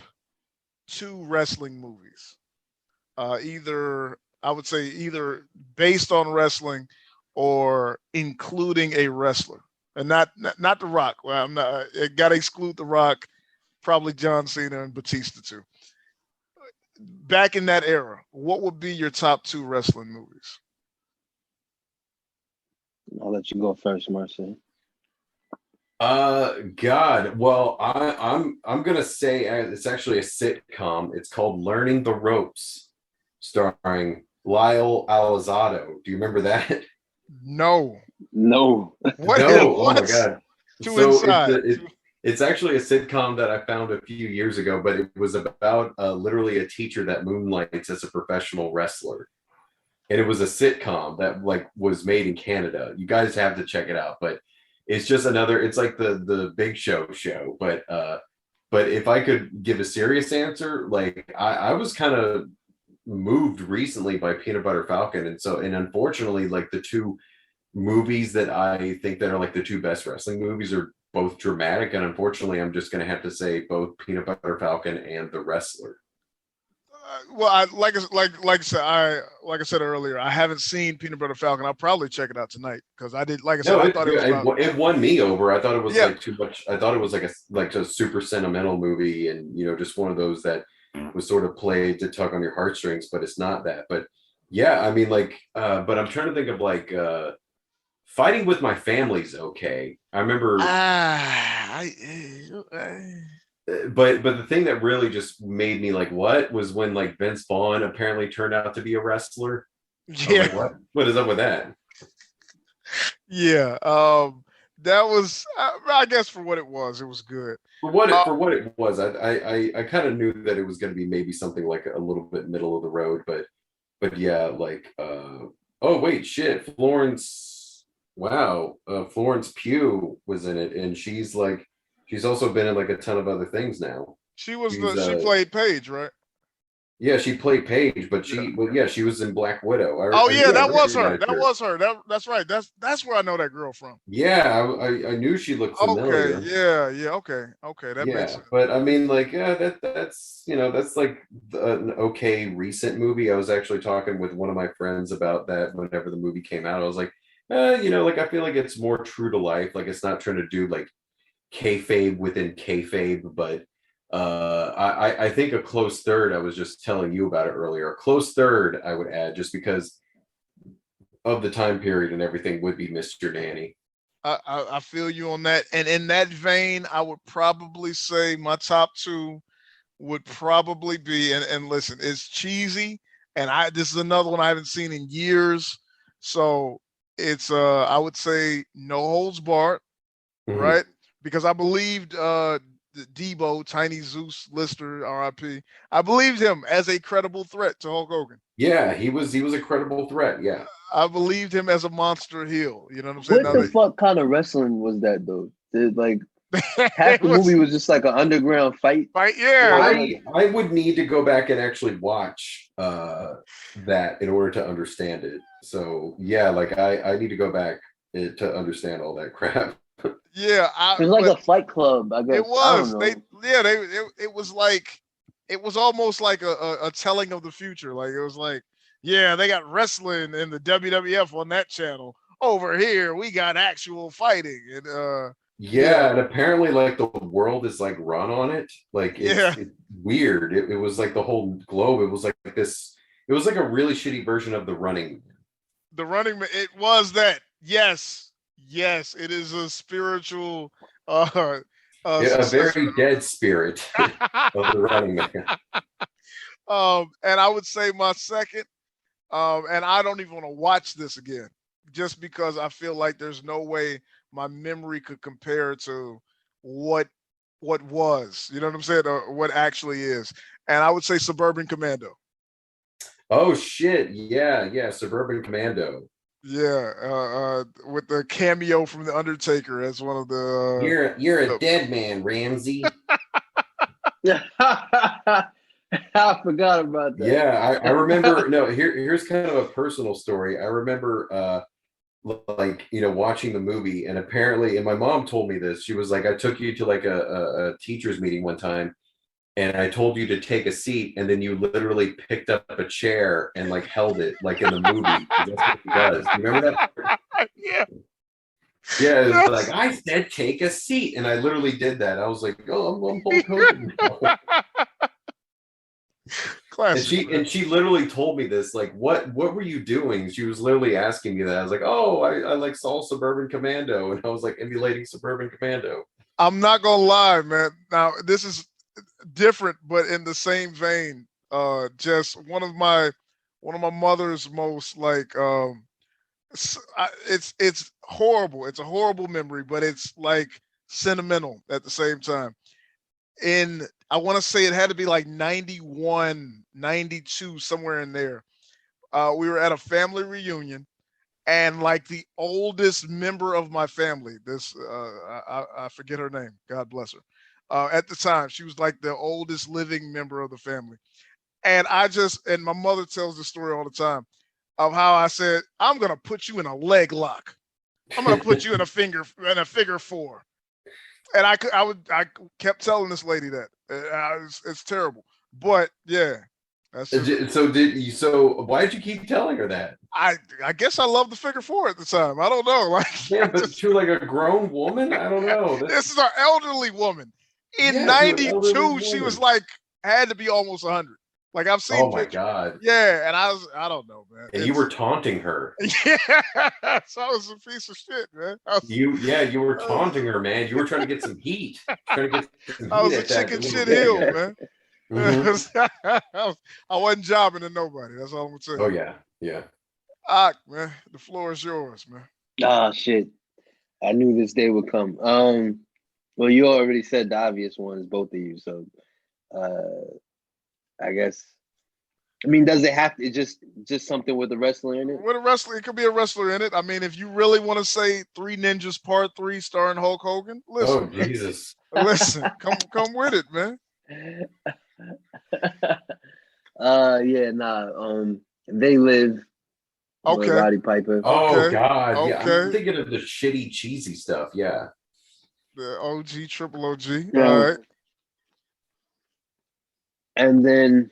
2 wrestling movies, either based on wrestling or including a wrestler, and not The Rock. Well, I'm not. I got to exclude The Rock. Probably John Cena and Batista too. Back in that era, what would be your top 2 wrestling movies? I'll let you go first, Mercer. God. Well, I'm gonna say it's actually a sitcom. It's called Learning the Ropes, starring Lyle Alzado. Do you remember that? No. No. What? No. Oh my What? God. Too So inside. it's actually a sitcom that I found a few years ago, but it was about literally a teacher that moonlights as a professional wrestler. And it was a sitcom that like was made in Canada. You guys have to check it out, but it's just another. It's like the Big Show, but if I could give a serious answer, like I was kind of moved recently by Peanut Butter Falcon, and unfortunately, like the two movies that I think that are like the two best wrestling movies are both dramatic, and unfortunately, I'm just going to have to say both Peanut Butter Falcon and The Wrestler. Well, like I said earlier, I haven't seen Peanut Butter Falcon. I'll probably check it out tonight because I did. Like I said, No, I it's thought it good. was about. It won me over. I thought it was Yeah. like too much. I thought it was like a super sentimental movie, and just one of those that was sort of played to tug on your heartstrings, but it's not that. But yeah, I mean, like, but I'm trying to think of like Fighting with My Family's okay. I remember. But the thing that really just made me like what was when like Vince Vaughn apparently turned out to be a wrestler. Yeah. Like, what is up with that? Yeah. That was, I guess, for what it was good. For what it was, I kind of knew that it was going to be maybe something like a little bit middle of the road, but yeah, like oh wait, shit, Florence Pugh was in it, and she's also been in like a ton of other things now. She played Paige, right? Yeah, she played Paige, but she was in Black Widow. That was her. That's right. That's where I know that girl from. Yeah, I knew she looked familiar. Okay, yeah, okay. That makes sense. But I mean, like, yeah, that's like an okay recent movie. I was actually talking with one of my friends about that whenever the movie came out. I was like, like I feel like it's more true to life. Like it's not trying to do like kayfabe within kayfabe, but I think a close third. I was just telling you about it earlier. A close third, I would add, just because of the time period and everything, would be Mr. Nanny. I feel you on that, and in that vein, I would probably say my top two would probably be, and listen, it's cheesy, and this is another one I haven't seen in years, so it's I would say No Holds Barred, Mm-hmm. right? Because I believed Debo, Tiny Zeus Lister, RIP. I believed him as a credible threat to Hulk Hogan. Yeah, he was a credible threat. Yeah, I believed him as a monster heel. You know what I'm saying? What the fuck kind of wrestling was that though? Like half the movie was just like an underground fight. Yeah. I would need to go back and actually watch that in order to understand it. So yeah, like I need to go back to understand all that crap. Yeah, it was like a Fight Club, I guess. It was. It was like, it was almost like a telling of the future. Like it was like, yeah, they got wrestling in the WWF on that channel. Over here, we got actual fighting, and and apparently, like the world is like run on it. Like it's weird. It was like the whole globe. It was like this. It was like a really shitty version of the Running Man. The Running Man. It was that. Yes, it is a spiritual, a very dead spirit of the Running Man. And I would say my second, and I don't even want to watch this again, just because I feel like there's no way my memory could compare to what was, you know what I'm saying, or what actually is. And I would say Suburban Commando. Oh shit! Yeah, Suburban Commando. Yeah, with the cameo from the Undertaker as one of the. You're a dead man, Ramsey. I forgot about that. Yeah, I remember. No, here's kind of a personal story. I remember, watching the movie, and apparently, and my mom told me this. She was like, "I took you to like a teachers meeting one time, and I told you to take a seat, and then you literally picked up a chair and like held it like in the movie." That's what he does. Do you remember that? Yeah. Yeah, it was like, I said take a seat, and I literally did that. I was like, oh, I'm Hulk Hogan now. Classic. And she literally told me this, like, what were you doing? She was literally asking me that. I was like, oh, I like saw Suburban Commando, and I was like emulating Suburban Commando. I'm not gonna lie, man. Now this is different, but in the same vein. Just one of my mother's most like it's horrible. It's a horrible memory, but it's like sentimental at the same time. I want to say it had to be like 91, 92, somewhere in there. We were at a family reunion, and like the oldest member of my family, I forget her name, God bless her. At the time, she was like the oldest living member of the family. And and my mother tells the story all the time of how I said, I'm going to put you in a leg lock. I'm going to put you in a figure four. And I kept telling this lady that. It's terrible. But yeah. So why did you keep telling her that? I guess I loved the figure four at the time. I don't know. Like, yeah, but she was like a grown woman? I don't know. This is our elderly woman. In 92, she was like, had to be almost 100. Like I've seen. Oh my God. Yeah, and I don't know, man. And you were taunting her. Yeah, so I was a piece of shit, man. You were taunting her, man. You were trying to get some heat. I was a chicken shit heel, man. Mm-hmm. I wasn't jobbing to nobody. That's all I'm gonna say. Oh yeah. Man, the floor is yours, man. Ah, shit. I knew this day would come. Well, you already said the obvious ones, both of you. So, I guess. I mean, does it have to? Just something with a wrestler in it? With a wrestler, it could be a wrestler in it. I mean, if you really want to say Three Ninjas Part 3 starring Hulk Hogan, listen. Oh Jesus! Listen, come with it, man. They Live. Okay. Roddy Piper. Oh okay. God! Okay. Yeah, I'm thinking of the shitty, cheesy stuff. Yeah. The OG, triple OG. Yeah. All right. And then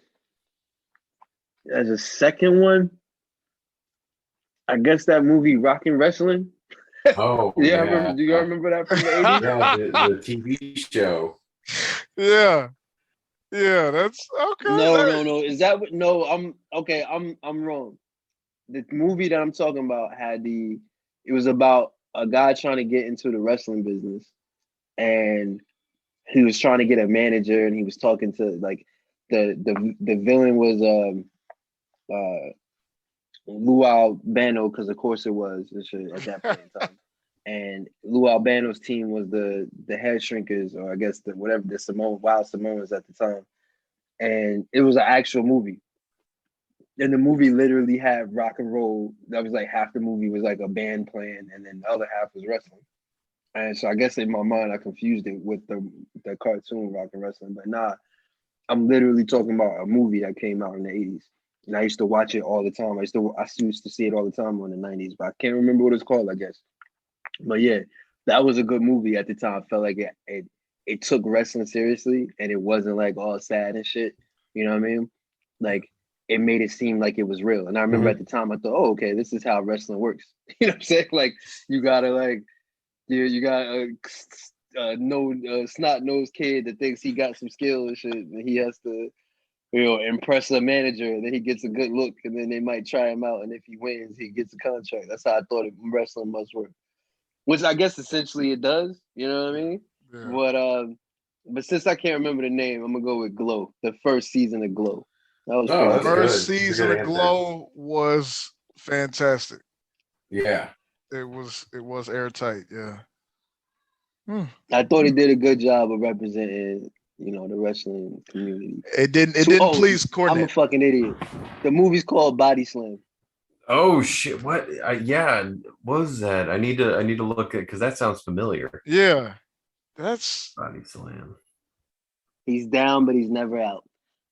as a second one, I guess that movie Rockin' Wrestling. Oh yeah. Do you remember that from the 80s? Yeah, the TV show. Yeah. Yeah, that's okay. No. Is that what? No, I'm okay. I'm wrong. The movie that I'm talking about it was about a guy trying to get into the wrestling business, and he was trying to get a manager, and he was talking to like the villain was Lou Albano, because of course it was at that point in time. And Lou Albano's team was the Head Shrinkers, or I guess the Wild Samoans at the time. And it was an actual movie. And the movie literally had rock and roll. That was like half the movie was like a band playing, and then the other half was wrestling. And so I guess in my mind I confused it with the cartoon Rock and Wrestling. But nah, I'm literally talking about a movie that came out in the 80s. And I used to watch it all the time. I used to see it all the time in the 90s, but I can't remember what it's called, I guess. But yeah, that was a good movie at the time. I felt like it took wrestling seriously, and it wasn't like all sad and shit. You know what I mean? Like, it made it seem like it was real. And I remember at the time I thought, oh, okay, this is how wrestling works. You know what I'm saying? Like, you gotta like, you got a snot-nosed kid that thinks he got some skill and shit, and he has to, impress a manager, and then he gets a good look, and then they might try him out, and if he wins, he gets a contract. That's how I thought wrestling must work. Which I guess essentially it does, you know what I mean? Yeah. But since I can't remember the name, I'm gonna go with Glow. The first season of Glow. That was the first season of Glow was fantastic. Yeah. It was airtight, yeah. I thought he did a good job of representing, the wrestling community. It didn't please Cornette. I'm a fucking idiot. The movie's called Body Slam. Oh shit! What? What was that? I need to look at, because that sounds familiar. Yeah, that's Body Slam. He's down, but he's never out.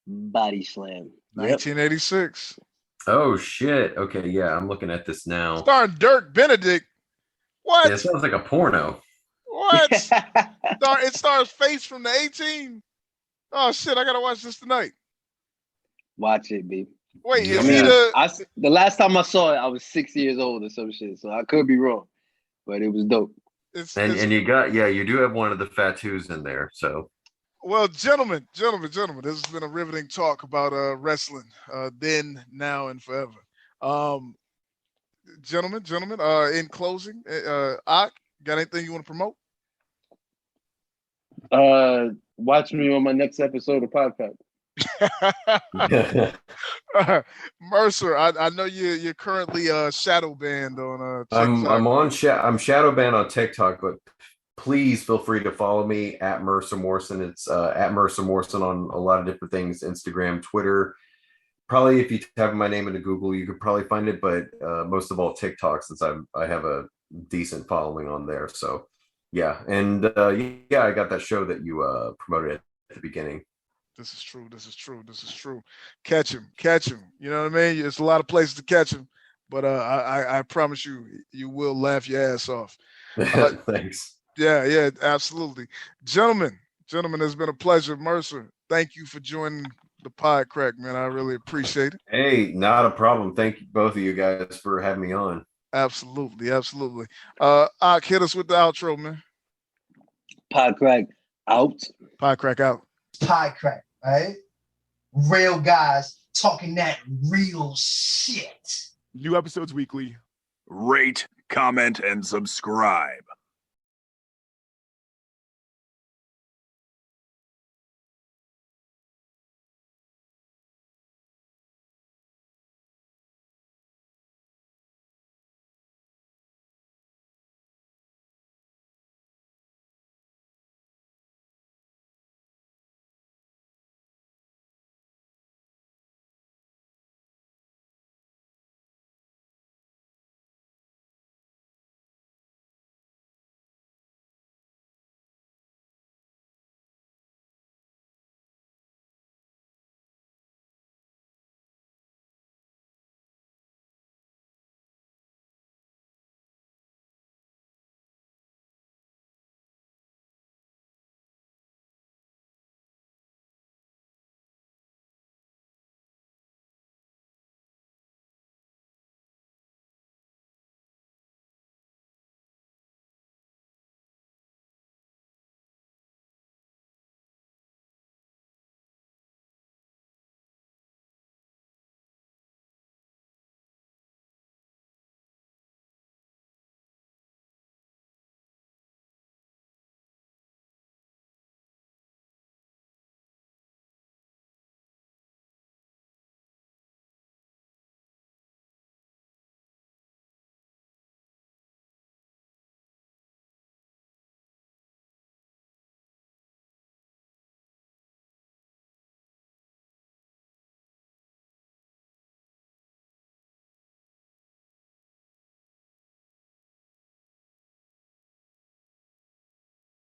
Body Slam. 1986. Oh shit! Okay, yeah, I'm looking at this now. Starring Dirk Benedict. What? Yeah, it sounds like a porno. What? It stars Face from the 18. Oh shit! I gotta watch this tonight. Watch it, baby. Wait, the last time I saw it, I was 6 years old or some shit, so I could be wrong, but it was dope. And you do have one of the Fatus in there, so. Well, gentlemen, this has been a riveting talk about wrestling, then, now, and forever. Gentlemen, in closing, Ak, got anything you want to promote? Watch me on my next episode of podcast. Mercer, I know you're currently shadow banned on TikTok. I'm shadow banned on TikTok, but please feel free to follow me at Mercer Morrison. It's at Mercer Morrison on a lot of different things: Instagram, Twitter. Probably if you type my name into Google, you could probably find it, but most of all TikTok, since I have a decent following on there. So yeah, and I got that show that you promoted at the beginning. This is true. Catch him. You know what I mean? There's a lot of places to catch him, but I promise you will laugh your ass off. Thanks. Yeah, absolutely. Gentlemen, it's been a pleasure. Mercer, thank you for joining the Pod Crack, man. I really appreciate it. Hey, not a problem. Thank you, both of you guys, for having me on. Absolutely. Ak, hit us with the outro, man. Pod Crack out. Pod Crack out. Pod Crack, right? Real guys talking that real shit. New episodes weekly. Rate, comment, and subscribe.